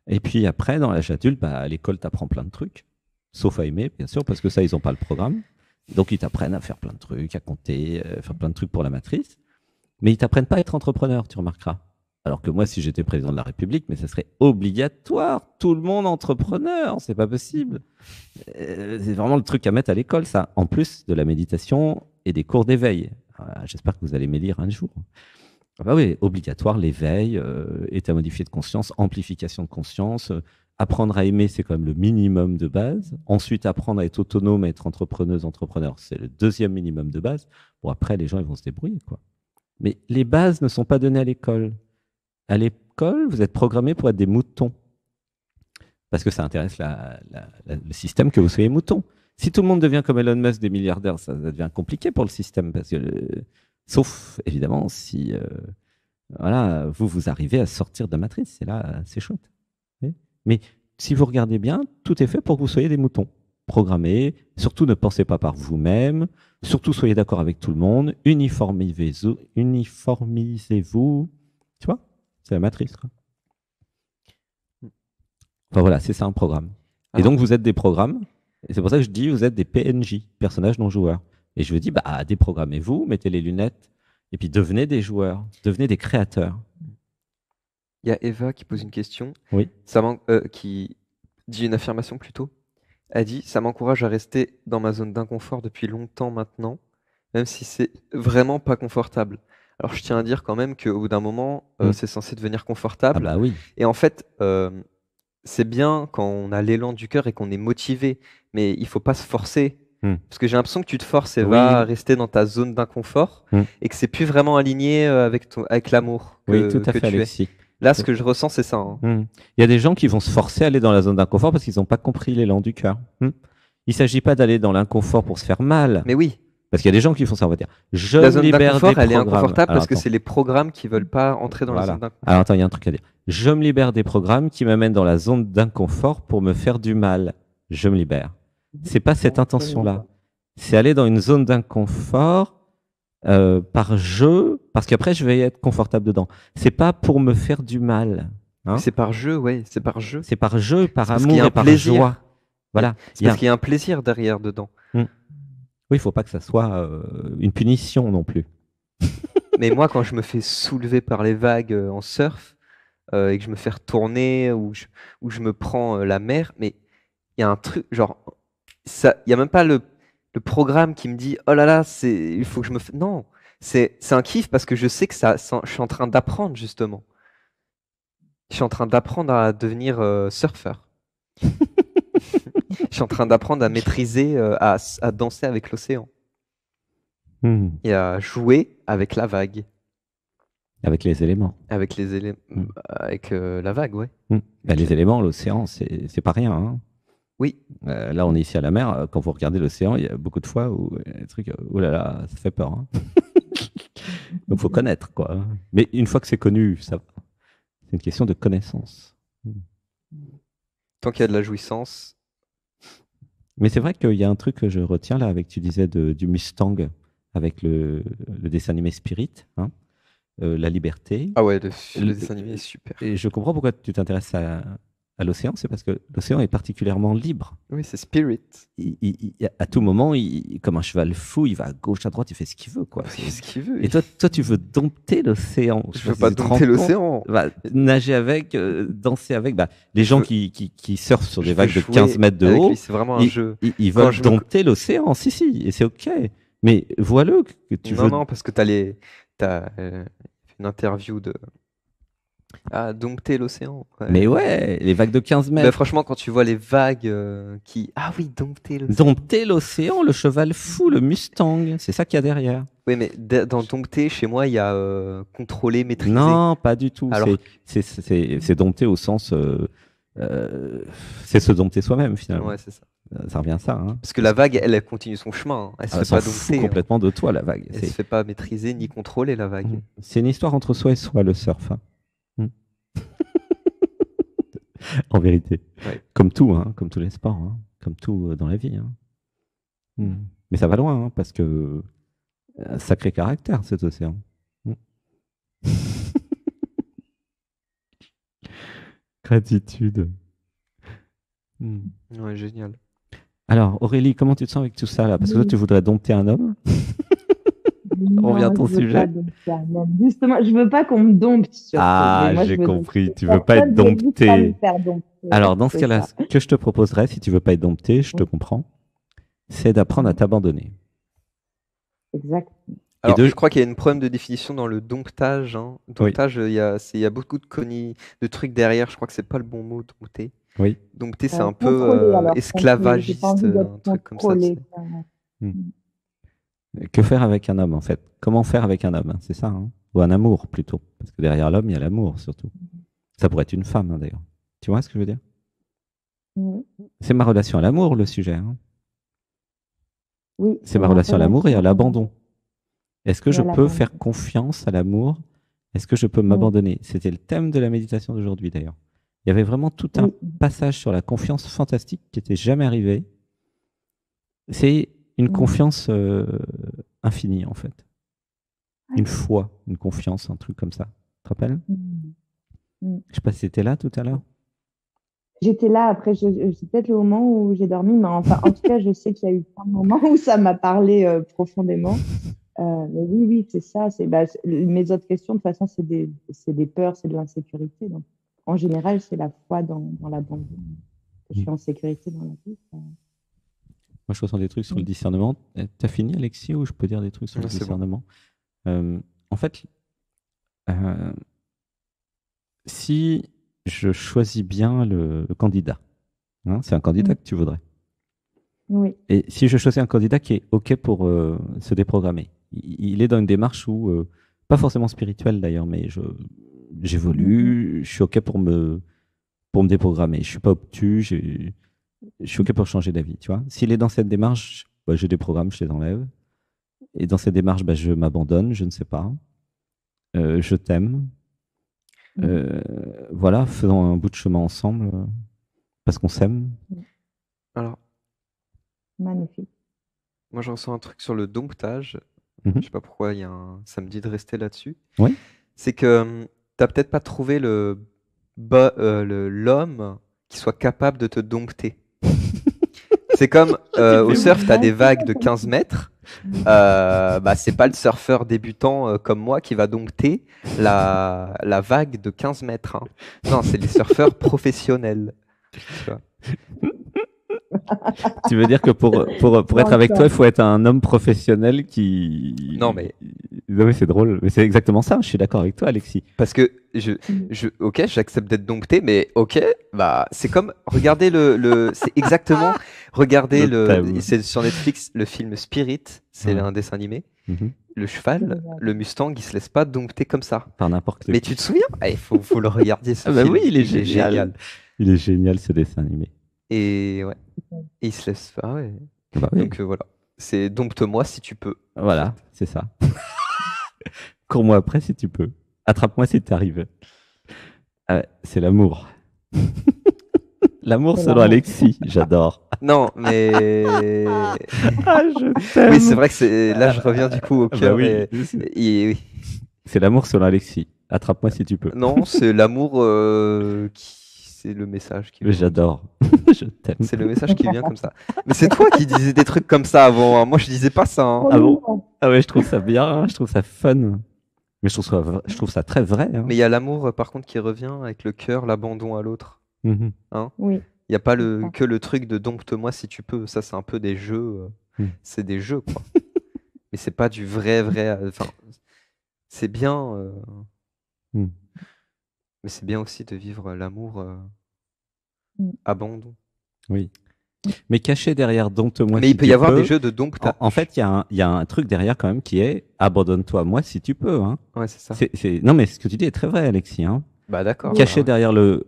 Et puis après, dans l'âge adulte, bah, à l'école, tu apprends plein de trucs. Sauf à aimer, bien sûr, parce que ça, ils n'ont pas le programme. Donc, ils t'apprennent à faire plein de trucs, à compter, faire plein de trucs pour la matrice. Mais ils t'apprennent pas à être entrepreneur, tu remarqueras. Alors que moi, si j'étais président de la République, mais ça serait obligatoire, tout le monde entrepreneur, c'est pas possible. C'est vraiment le truc à mettre à l'école, ça. En plus de la méditation et des cours d'éveil. J'espère que vous allez m'élire un jour. Ah bah oui, obligatoire, l'éveil, état modifié de conscience, amplification de conscience. Apprendre à aimer, c'est quand même le minimum de base. Ensuite, apprendre à être autonome, à être entrepreneuse, entrepreneur, c'est le deuxième minimum de base. Bon, après, les gens, ils vont se débrouiller, quoi. Mais les bases ne sont pas données à l'école. À l'école, vous êtes programmé pour être des moutons. Parce que ça intéresse le système que vous soyez mouton. Si tout le monde devient comme Elon Musk, des milliardaires, ça devient compliqué pour le système. Parce que, sauf, évidemment, si voilà, vous arrivez à sortir de la matrice. C'est là, c'est chouette. Mais si vous regardez bien, tout est fait pour que vous soyez des moutons. Programmés. Surtout, ne pensez pas par vous-même. Surtout, soyez d'accord avec tout le monde. Uniformisez-vous. Tu vois? C'est la matrice, quoi. Enfin voilà, c'est ça un programme. Et donc vous êtes des programmes, et c'est pour ça que je dis vous êtes des PNJ, personnages non joueurs. Et je vous dis, bah déprogrammez-vous, mettez les lunettes, et puis devenez des joueurs, devenez des créateurs. Il y a Eva qui pose une question, Oui. qui dit une affirmation plutôt. Elle dit, ça m'encourage à rester dans ma zone d'inconfort depuis longtemps maintenant, même si c'est vraiment pas confortable. Alors je tiens à dire quand même qu'au bout d'un moment, c'est censé devenir confortable. Ah bah oui. Et en fait, c'est bien quand on a l'élan du cœur et qu'on est motivé, mais il faut pas se forcer. Parce que j'ai l'impression que tu te forces et vas rester dans ta zone d'inconfort et que c'est plus vraiment aligné avec l'amour Oui, tout à fait, tu es. Alexis. Là, ce que je ressens, c'est ça. Il y a des gens qui vont se forcer à aller dans la zone d'inconfort parce qu'ils n'ont pas compris l'élan du cœur. Il ne s'agit pas d'aller dans l'inconfort pour se faire mal. Mais oui. Parce qu'il y a des gens qui font ça, on va dire. La zone d'inconfort, elle est inconfortable parce que c'est les programmes qui veulent pas entrer dans la zone d'inconfort. Alors attends, il y a un truc à dire. Je me libère des programmes qui m'amènent dans la zone d'inconfort pour me faire du mal. Je me libère. C'est pas cette intention-là. C'est aller dans une zone d'inconfort par jeu, parce qu'après je vais être confortable dedans. C'est pas pour me faire du mal. Hein, c'est par jeu, ouais. C'est par jeu. C'est par jeu, par amour et par joie. Voilà. C'est parce qu'il y a un plaisir derrière dedans. Oui, il ne faut pas que ça soit une punition non plus. Mais moi, quand je me fais soulever par les vagues en surf et que je me fais retourner ou je me prends la mer, mais il y a un truc, genre, il n'y a même pas le programme qui me dit « Oh là là, il faut que je me... » Non, c'est un kiff parce que je sais que je suis en train d'apprendre, justement. Je suis en train d'apprendre à devenir surfeur. Je suis en train d'apprendre à maîtriser, à danser avec l'océan. Et à jouer avec la vague. Avec les éléments. Avec les éléments. Avec la vague, ouais. Ben, les éléments, l'océan, c'est pas rien. Hein. Oui. Là, on est ici à la mer. Quand vous regardez l'océan, il y a beaucoup de fois où les trucs, oh là là, ça fait peur. Hein. Donc, il faut connaître, quoi. Mais une fois que c'est connu, ça va. C'est une question de connaissance. Tant qu'il y a de la jouissance. Mais c'est vrai qu'il y a un truc que je retiens là, avec tu disais du Mustang, avec le dessin animé Spirit, hein, la liberté. Ah ouais, le dessin animé est super. Et je comprends pourquoi tu t'intéresses à l'océan, c'est parce que l'océan est particulièrement libre. Oui, c'est spirit. À tout moment, comme un cheval fou, il va à gauche, à droite, il fait ce qu'il veut, quoi. Il fait ce qu'il veut. Et toi, tu veux dompter l'océan. Je veux pas dompter l'océan. Nager avec, danser avec. Les gens qui surfent sur des vagues de jouer 15 mètres de avec haut, lui, c'est vraiment un jeu. ils Quand veulent dompter l'océan. Si, et c'est OK. Mais vois-le que tu veux. Non, parce que t'as une interview de dompter l'océan. Ouais. Mais ouais, les vagues de 15 mètres. Franchement, quand tu vois les vagues qui. Ah oui, dompter l'océan. Dompter l'océan, le cheval fou, le Mustang, c'est ça qu'il y a derrière. Oui, mais dans dompter, chez moi, il y a contrôler, maîtriser. Non, pas du tout. Alors... C'est dompter au sens. C'est se dompter soi-même, finalement. Ouais, c'est ça. Ça revient à ça. Hein. Parce que la vague, elle continue son chemin. Elle se fait pas dompter. Complètement de toi, la vague. Elle se fait pas maîtriser ni contrôler, la vague. C'est une histoire entre soi et soi, le surf. Hein. En vérité. Ouais. Comme tout, hein, comme tous les sports, hein, comme tout dans la vie. Hein. Mais ça va loin, hein, parce que sacré caractère, cet océan. Gratitude. Ouais, génial. Alors, Aurélie, comment tu te sens avec tout ça là? Parce que toi, tu voudrais dompter un homme. On revient à ton sujet. Justement, je veux pas qu'on me dompte. J'ai compris. Tu veux pas être dompté. Alors, dans ce cas-là, ce que je te proposerais, si tu veux pas être dompté, je te comprends, c'est d'apprendre à t'abandonner. Exact. Alors, je crois qu'il y a un problème de définition dans le domptage. Hein. Domptage, il y a beaucoup de trucs derrière. Je crois que c'est pas le bon mot, dompter. Oui. Dompter, c'est un peu esclavagiste, un truc comme ça. Que faire avec un homme, en fait? Comment faire avec un homme? C'est ça, hein? Ou un amour, plutôt. Parce que derrière l'homme, il y a l'amour, surtout. Ça pourrait être une femme, hein, d'ailleurs. Tu vois ce que je veux dire? C'est ma relation à l'amour, le sujet. Hein. Oui, c'est ma relation à l'amour et à l'abandon. Est-ce que je peux faire confiance à l'amour? Est-ce que je peux m'abandonner? C'était le thème de la méditation d'aujourd'hui, d'ailleurs. Il y avait vraiment tout un passage sur la confiance fantastique qui n'était jamais arrivé. C'est une confiance infinie, en fait. Une foi, une confiance, un truc comme ça. Tu te rappelles? Je ne sais pas si tu étais là tout à l'heure. J'étais là, après, c'est peut-être le moment où j'ai dormi, mais enfin, en tout cas, je sais qu'il y a eu plein de moments où ça m'a parlé profondément. Mais oui, c'est ça. Mes autres questions, de toute façon, c'est des peurs, c'est de l'insécurité. Donc, en général, c'est la foi dans l'abandon. Je suis en sécurité dans la vie. Moi, je ressens des trucs sur le discernement. T'as fini, Alexis, ou je peux dire des trucs sur le discernement? En fait, si je choisis bien le candidat, hein, c'est un candidat que tu voudrais. Oui. Et si je choisis un candidat qui est OK pour se déprogrammer, il est dans une démarche où, pas forcément spirituelle d'ailleurs, mais j'évolue, je suis OK pour me déprogrammer. Je suis pas obtus, je suis OK pour changer d'avis, tu vois. S'il est dans cette démarche, je déprogramme, je les enlève. Et dans cette démarche, je m'abandonne, je ne sais pas. Je t'aime. Voilà, faisons un bout de chemin ensemble, parce qu'on s'aime. Alors, magnifique. Moi, je ressens un truc sur le domptage. Je sais pas pourquoi ça me dit de rester là-dessus. Oui. C'est que t'as peut-être pas trouvé l'homme qui soit capable de te dompter. C'est comme au surf, tu as des vagues de 15 mètres. C'est pas le surfeur débutant comme moi qui va dompter la vague de 15 mètres. Hein. Non, c'est les surfeurs professionnels. Tu vois. Tu veux dire que pour être avec toi, il faut être un homme professionnel qui... Non, mais c'est drôle. Mais c'est exactement ça. Je suis d'accord avec toi, Alexis. Parce que ok, j'accepte d'être dompté, mais ok, c'est comme regardez c'est exactement regardez c'est sur Netflix le film Spirit, c'est un dessin animé. Le cheval, le Mustang, il se laisse pas dompter comme ça. Par n'importe qui. Mais tu te souviens? Il faut le regarder. Ce film. Oui, il est génial. Il est génial ce dessin animé. Et ouais, et il se laisse. Ah ouais. Oui. Donc voilà, c'est dompte-moi si tu peux. Voilà, c'est ça. Cours-moi après si tu peux. Attrape-moi si tu arrives. C'est l'amour. L'amour selon Alexis, j'adore. Non, mais. Je t'aime. Oui, c'est vrai que là, je reviens du coup au cœur. Oui. C'est l'amour selon Alexis. Attrape-moi si tu peux. Non, c'est l'amour c'est le message qui vient. J'adore. Je t'aime. C'est le message qui vient comme ça. Mais c'est toi qui disais des trucs comme ça avant, hein. Moi, je disais pas ça, hein. Ah bon? Ah ouais, je trouve ça bien, je trouve ça fun. Mais je trouve ça très vrai, hein. Mais il y a l'amour, par contre, qui revient avec le cœur, l'abandon à l'autre. Mhm. Oui. Il n'y a pas C'est ça. que le truc de dompte-moi si tu peux. Ça, c'est un peu des jeux. C'est des jeux, quoi. Mais c'est pas du vrai. Enfin, c'est bien. Mm. Mais c'est bien aussi de vivre l'amour Mm. abandon. Oui. Mais caché derrière dompte-moi Mais si il peut tu y avoir peux, des jeux de domptage. En fait, il y a un truc derrière quand même qui est abandonne-toi moi si tu peux, hein. Ouais, c'est ça. Non, mais ce que tu dis est très vrai, Alexis, hein. Bah d'accord. Caché bah, derrière le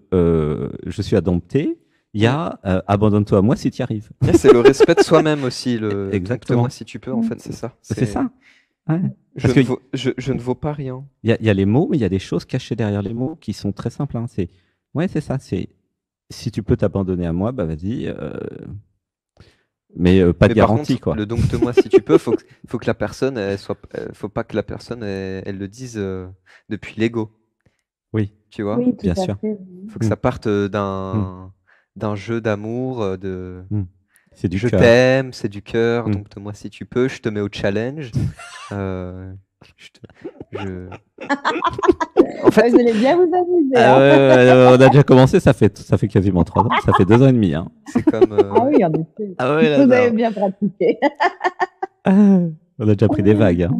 je suis à dompter, il y a abandonne-toi moi si tu y arrives. ouais. C'est le respect de soi-même aussi. Exactement. Dompte-moi si tu peux, en fait, c'est ça. C'est ça. Ouais. Je Parce ne que vaux, je ne vaux pas rien. il y a les mots, mais il y a des choses cachées derrière les mots qui sont très simples, hein. C'est ça. C'est si tu peux t'abandonner à moi, bah vas-y. Mais pas de Mais par garantie, contre, quoi. le dompte-moi si tu peux, faut que la personne, faut pas que la personne, elle le dise depuis l'ego, Oui, tu vois. Oui, tout bien à sûr. fait. Faut que ça parte d'un jeu d'amour, C'est du je cœur. t'aime, c'est du cœur, Mm. dompte-moi si tu peux, je te mets au challenge. Je te- je- En fait, Vous allez bien vous amuser. Ah Hein. ouais, on a déjà commencé, ça fait quasiment 3 ans, ça fait 2 ans et demi, hein. c'est comme. Ah oui, en effet. Ah ouais, Vous avez bien pratiqué. on a déjà pris des vagues, hein.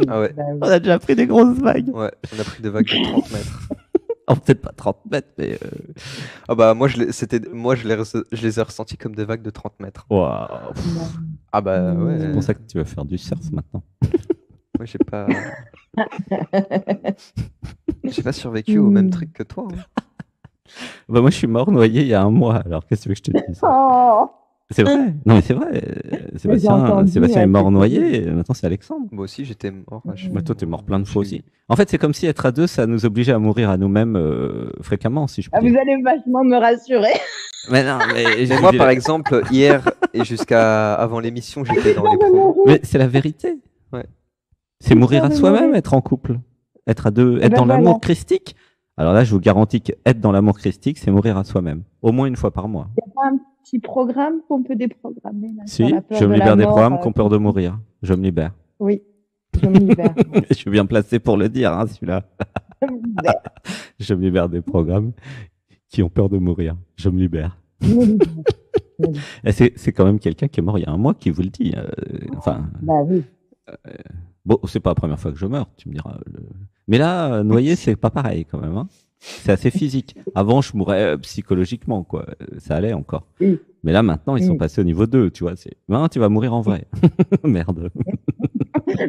Ah ouais. Bah oui. On a déjà pris des grosses vagues. Ouais, on a pris des vagues de 30 mètres. Oh, peut-être pas 30 mètres, mais Ah bah moi je les ai ressentis comme des vagues de 30 mètres. waouh. Ah bah Mm. ouais. C'est pour ça que tu vas faire du surf maintenant. Moi j'ai pas survécu au même truc que toi, hein. Bah moi je suis mort noyé il y a 1 mois, alors qu'est-ce que tu veux que je te dise? Oh, C'est vrai. Non mais c'est vrai. entendu, Sébastien est ouais, mort c'est noyé, et maintenant c'est Alexandre. Moi aussi j'étais mort. Bah, toi t'es mort plein de fois aussi. En fait c'est comme si être à deux ça nous obligeait à mourir à nous-mêmes fréquemment, si je puis ah, dire. vous allez vachement me rassurer. Mais non, mais Mais moi par exemple hier et jusqu'à avant l'émission j'étais dans les Je vais promos. mourir. Mais c'est la vérité. Ouais. C'est mourir à de soi-même, mourir. être en couple. Être à deux, Eh être ben dans l'amour voilà. christique. Alors là, je vous garantis qu'être dans l'amour christique, c'est mourir à soi-même. Au moins 1 fois par mois. Il n'y a pas un petit programme qu'on peut déprogrammer là, sur Si, la peur je me de la libère des mort, programmes qu'on peur de mourir. Je me libère. Oui, je me libère. Je suis bien placé pour le dire, hein, celui-là. Je me libère. Je me libère des programmes qui ont peur de mourir. Je me libère. Je me libère. Je me libère. Et c'est quand même quelqu'un qui est mort il y a 1 mois qui vous le dit. Enfin, Bah oui. bon, c'est pas la première fois que je meurs, tu me diras. Mais là, noyer, c'est pas pareil quand même, hein. C'est assez physique. Avant, je mourais psychologiquement, quoi. Ça allait encore. Oui. Mais là, maintenant, ils sont Oui. passés au niveau 2, tu vois. Ben, tu vas mourir en vrai. Merde.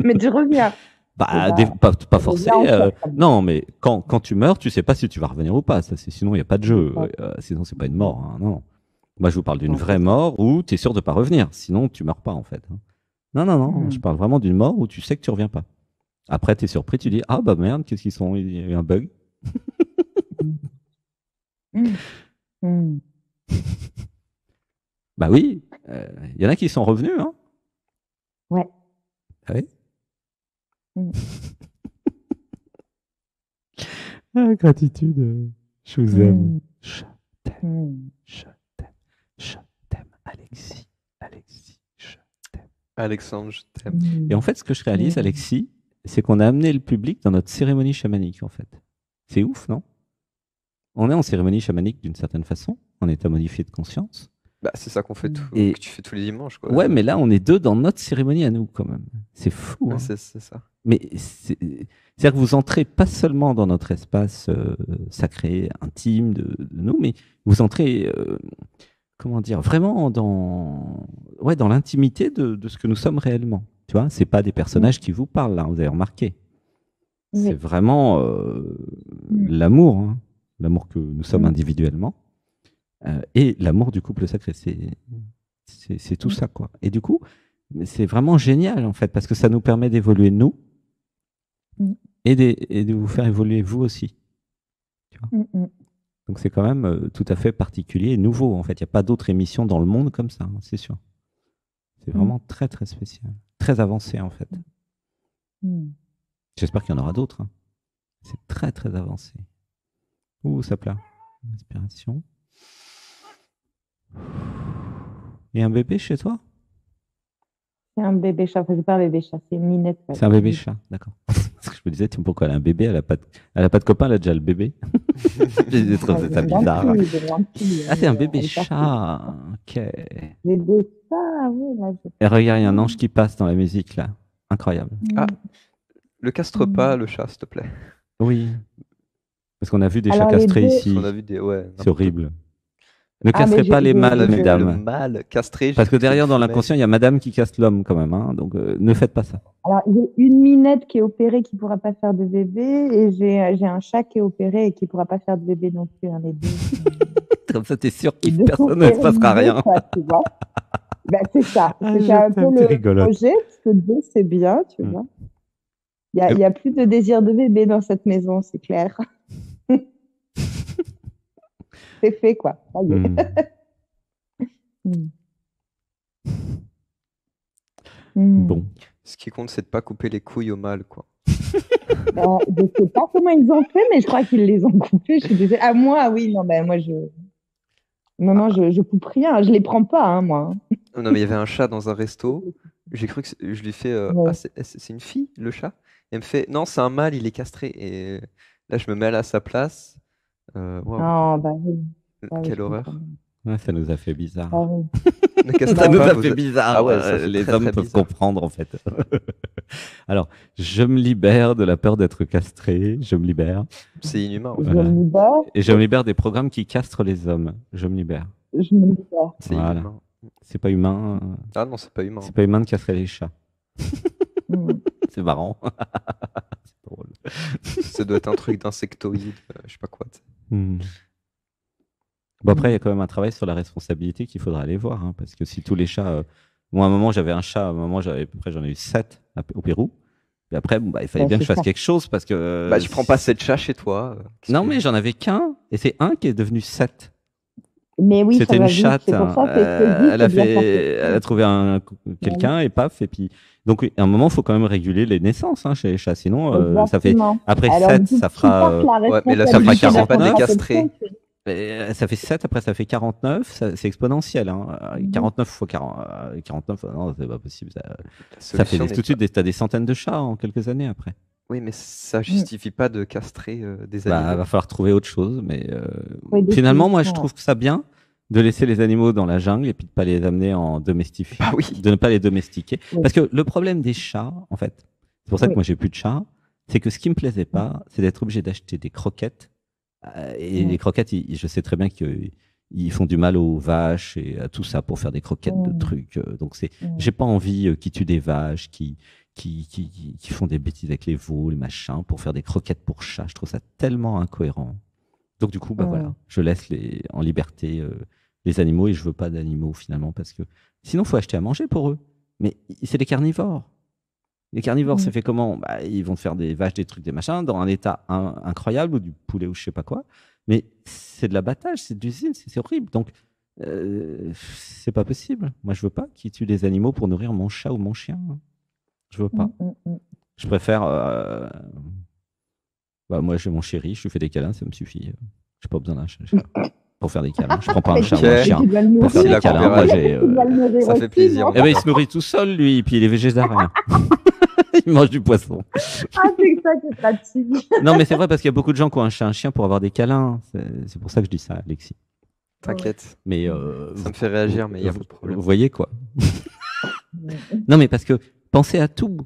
Mais tu reviens. Bah, Bah, pas forcé. encore. Non, mais quand tu meurs, tu sais pas si tu vas revenir ou pas. Ça, sinon, il n'y a pas de jeu. Ouais. Sinon, c'est pas une mort, hein, non. Moi, je vous parle d'une vraie mort où tu es sûr de pas revenir. Sinon, tu meurs pas, en fait, hein. Non. Je parle vraiment d'une mort où tu sais que tu reviens pas. Après, tu es surpris, tu dis ah bah merde, qu'est-ce qu'ils sont? Il y a eu un bug. Bah oui, il y en a qui sont revenus, hein. Ouais. Ah oui. Mm. Ah, gratitude, je vous aime. Je t'aime, Alexis, je t'aime. Alexandre, je t'aime. Et en fait, ce que je réalise, Alexis, c'est qu'on a amené le public dans notre cérémonie chamanique, en fait. C'est ouf, non? On est en cérémonie chamanique d'une certaine façon, en état modifié de conscience. Bah, c'est ça qu'on fait Et- que tu fais tous les dimanches, quoi. Ouais, mais là, on est 2 dans notre cérémonie à nous, quand même. C'est fou, Ouais, hein. c'est ça. Mais c'est-à-dire que vous entrez pas seulement dans notre espace sacré, intime de nous, mais vous entrez, comment dire, vraiment dans l'intimité de ce que nous sommes réellement. Tu vois, c'est pas des personnages qui vous parlent, là, vous avez remarqué. Oui. C'est vraiment l'amour, hein, l'amour que nous sommes individuellement, et l'amour du couple sacré. C'est tout ça, quoi. Et du coup, c'est vraiment génial, en fait, parce que ça nous permet d'évoluer nous et de vous faire évoluer vous aussi. Tu vois. Donc c'est quand même tout à fait particulier et nouveau, en fait. Il n'y a pas d'autre émission dans le monde comme ça, hein, c'est sûr. C'est vraiment très, très spécial. Très avancé, en fait. J'espère qu'il y en aura d'autres, hein. C'est très, très avancé. Ouh, ça plaît. Respiration. Et un bébé chez toi? C'est un bébé chat. Enfin, c'est pas un bébé chat, c'est une minette. Ouais. C'est un bébé chat, d'accord. Parce que je me disais, tiens, pourquoi elle a un bébé? Elle a pas de copain, elle a déjà le bébé. J'ai trouvé ça bizarre. Ah, c'est un bébé chat. Ok. J'ai des chats, oui. Là, Et regarde, il y a un ange qui passe dans la musique, là. Incroyable. Ah, le castre pas, le chat, s'il te plaît. Oui. Parce qu'on a vu des Alors, chats les castrés deux- ici. On a vu des. Ouais, C'est horrible. Ne Ah, castrez mais pas les On a mâles, vu le mesdames. mâle castré. Parce que j'ai cru c'était derrière, une dans femelle. l'inconscient, il y a madame qui casse l'homme quand même. Hein. Donc, ne faites pas ça. Alors, j'ai une minette qui est opérée qui ne pourra pas faire de bébé et j'ai un chat qui est opéré et qui ne pourra pas faire de bébé non plus. Hein, les deux. Comme ça, t'es sûr Les que deux personne sont ne se passera stérilisés, rien. quoi, tu vois. Ben, c'est ça. Ah, C'était je un peu t'aime, t'es le rigolote. projet, parce que deux, c'est bien, tu vois. Il Et- y a plus de désir de bébé dans cette maison, c'est clair. C'est fait, quoi. Ça y est. Hmm. Bon. Ce qui compte, c'est de pas couper les couilles au mâle, quoi. Je sais pas comment ils ont fait, mais je crois qu'ils les ont coupés. Je suis désolée. Ah, moi, oui, non, ben, moi, non, je coupe rien. Je les prends pas, hein, moi. Non, mais il y avait un chat dans un resto. J'ai cru que je lui fais Ouais. ah, c'est une fille, le chat? Et elle me fait non, c'est un mâle, il est castré. Et là, je me mets à sa place. Waouh, Ah, bah oui. Ah, oui, quelle je horreur. comprends. Ouais, ça nous a fait bizarre. Ah, oui. Ne castrez Ça nous pas, a vous fait êtes- bizarre. Ah ouais, ça fait Les très, hommes très peuvent bizarre. comprendre, en fait. Alors, je me libère de la peur d'être castré. Je me libère. C'est inhumain, en Je fait. Voilà. me libère. Et je me libère des programmes qui castrent les hommes. Je me libère. Je me libère. C'est Voilà. inhumain. C'est pas humain. Ah non, c'est pas humain. C'est pas humain de castrer les chats. Mm. C'est marrant. C'est drôle. Ça doit être un truc d'insectoïde, je sais pas quoi. Tu sais. Hmm. Bon, après, il y a quand même un travail sur la responsabilité qu'il faudra aller voir. Hein, parce que si tous les chats. Moi, à un moment, j'avais un chat. À un moment, à peu près, j'en ai eu 7 au Pérou. Et après, bon, bah, il fallait Ouais, bien que je c'est fasse ça. quelque chose. Parce que. Bah, tu prends pas 7 chats chez toi. Qu'est-ce Non, que- mais j'en avais qu'un. Et c'est un qui est devenu 7. Mais oui, ça C'était va une vite. chatte. C'est pour Hein. ça que je te dis, Elle a c'est bien fait, passé. elle a trouvé quelqu'un et paf. Et puis, donc, à un moment, il faut quand même réguler les naissances hein, chez les chats. Sinon, ça fait Exactement. après Alors, 7, du coup, ça tu fera. portes la Ouais, mais la solution, responsabilité c'est de pas de la les contraception. castrer. Ça fait 7, après ça fait 49, c'est exponentiel. Hein. 49 fois 49, non, c'est pas possible. Ça fait Solution tout de suite, t'as des centaines de chats en quelques années après. Oui, mais ça justifie pas de castrer des Bah, animaux. va falloir trouver autre chose. Mais Oui, des finalement, moi, je solutions, trouve que ça bien de laisser les animaux dans la jungle et puis de pas les amener en domestiquer, Bah oui. de ne pas les domestiquer. Oui. Parce que le problème des chats, en fait, c'est pour ça que Oui. moi j'ai plus de chats, c'est que ce qui me plaisait pas, c'est d'être obligé d'acheter des croquettes. Et les croquettes, je sais très bien qu'ils font du mal aux vaches et à tout ça pour faire des croquettes de trucs. Donc j'ai pas envie qu'ils tuent des vaches, qui font des bêtises avec les veaux, les machins, pour faire des croquettes pour chats. Je trouve ça tellement incohérent. Donc du coup, bah voilà, je laisse en liberté les animaux et je veux pas d'animaux finalement parce que sinon faut acheter à manger pour eux. Mais c'est des carnivores. Les carnivores, c'est fait comment? Bah, ils vont te faire des vaches, des trucs, des machins, dans un état incroyable, ou du poulet ou je sais pas quoi. Mais c'est de l'abattage, c'est de l'usine, c'est horrible. Donc, c'est pas possible. Moi, je veux pas qu'ils tuent des animaux pour nourrir mon chat ou mon chien. Je veux pas. Je préfère. Bah, moi, j'ai mon chéri, je lui fais des câlins, ça me suffit. J'ai pas besoin d'un chat pour faire des câlins. Je prends pas un chat ou un chien pour faire Merci, des la câlins. Moi, coopération. Ça fait plaisir. Eh ben, il se nourrit tout seul, lui, et puis il est végétarien. Il mange du poisson. Ah, c'est ça qui est pratique. Non, mais c'est vrai parce qu'il y a beaucoup de gens qui ont un chat, un chien pour avoir des câlins. C'est pour ça que je dis ça, Alexis. T'inquiète. Mais ça me fait réagir, mais il y a pas de problème. Vous voyez quoi? Non, mais parce que pensez à tout.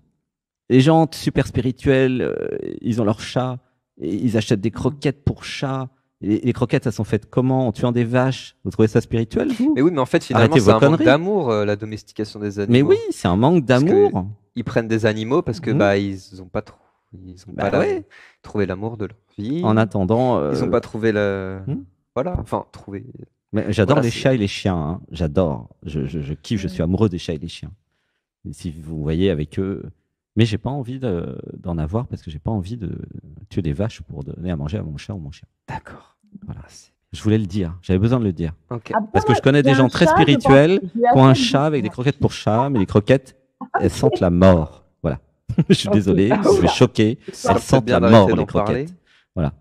Les gens super spirituels, ils ont leur chat, et ils achètent des croquettes pour chats. Les croquettes, elles sont faites comment? En tuant des vaches? Vous trouvez ça spirituel, vous? Mais oui, mais en fait, finalement, Arrêtez c'est vos un manque conneries. d'amour, la domestication des animaux. Mais oui, c'est un manque Parce que d'amour. ils prennent des animaux parce que bah ils ont pas trouvé l'amour de leur vie. En attendant, Ils ont pas trouvé voilà, enfin trouvé. mais j'adore Voilà, les chats et les chiens. Hein. J'adore. Je kiffe. Je suis amoureux des chats et des chiens. Et si vous voyez avec eux, mais j'ai pas envie d'en avoir parce que j'ai pas envie de tuer des vaches pour donner à manger à mon chat ou mon chien. D'accord. Voilà. Je voulais le dire. J'avais besoin de le dire. Ok. Parce que je connais des gens très spirituels qui ont un chat avec des croquettes pour chat, mais les croquettes, elles sentent la mort. Voilà. Je suis désolé, je vais choquer. Ça Elles fait sentent bien la d'arrêter mort, d'en les parler. croquettes. Voilà.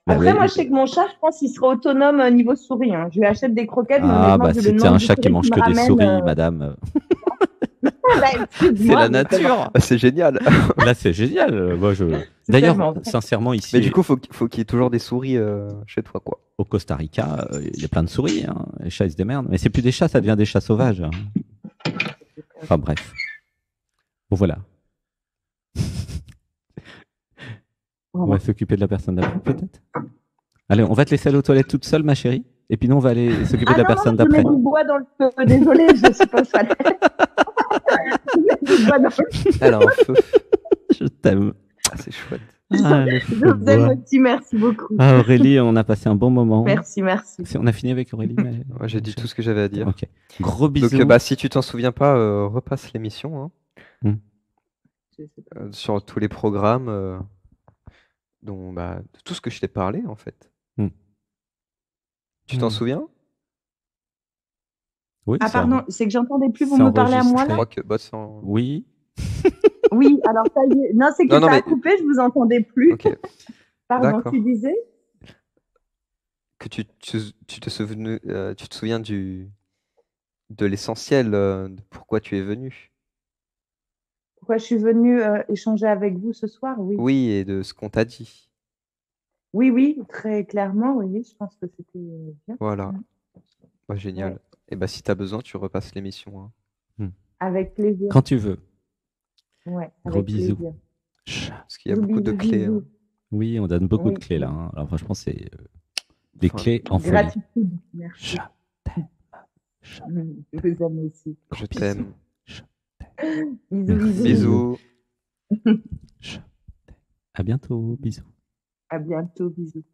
Bah Après, oui. moi, je sais que mon chat, je pense qu'il sera autonome niveau souris. Hein. Je lui achète des croquettes, mais Ah, honnêtement, bah vu le c'était nombre un de chat qui souris mange qu'il me que des ramène, souris, madame. bah, C'est excuse-moi, la mais c'est vrai. nature. Ah, c'est génial. Là, c'est génial. Moi, C'est D'ailleurs, tellement vrai. sincèrement, Mais ici, du coup, faut qu'il y ait toujours des souris chez toi, quoi. au Costa Rica, il y a plein de souris. Hein. Les chats, ils se démerdent. Mais c'est plus des chats, ça devient des chats sauvages. Hein. Enfin, bref. Bon, voilà. On va s'occuper de la personne d'après, peut-être. Allez, on va te laisser aller aux toilettes toute seule, ma chérie. Et puis nous, on va aller s'occuper de la personne Je mets d'après. du bois dans le feu. Désolée, je suis pas au toilette. Je mets du bois dans le feu. Elle a un feu. Je t'aime. Ah, c'est chouette. Ah, le Je feu de vous aime bois. aussi, merci beaucoup. Ah, Aurélie, on a passé un bon moment. Merci, merci. On a fini avec Aurélie. Ouais, j'ai dit tout ce que j'avais à dire. Ok. Gros bisous. Donc, si tu t'en souviens pas, repasse l'émission hein, sur tous les programmes, de tout ce que je t'ai parlé, en fait. Tu t'en souviens? Oui, Ah, pardon, c'est que j'entendais plus, vous c'est me parlez à moi Je là? crois que Oui. Oui, alors ça y est. Non, c'est que Non, ça a mais- coupé, je vous entendais plus. Ok. Pardon, D'accord. tu disais? Que tu te souviens de l'essentiel, de pourquoi tu es venu. Pourquoi je suis venue échanger avec vous ce soir? Oui. Oui, et de ce qu'on t'a dit. Oui, oui, très clairement, oui, je pense que c'était bien. Voilà. Bah, génial. Ouais. Et si tu as besoin, tu repasses l'émission. Hein. Avec plaisir. Quand tu veux. Ouais, Gros avec bisous. plaisir. Parce qu'il y a beaucoup de clés. Bisous. Hein. Oui, on donne beaucoup Oui. de clés là. Hein. Alors franchement, c'est des Enfin, clés en folie. Gratitude, merci. Je t'aime. Je vous aime aussi. Je t'aime. Bisous, Merci. bisous. Bisous. Je t'aime. À bientôt. Bisous. À bientôt, bisous.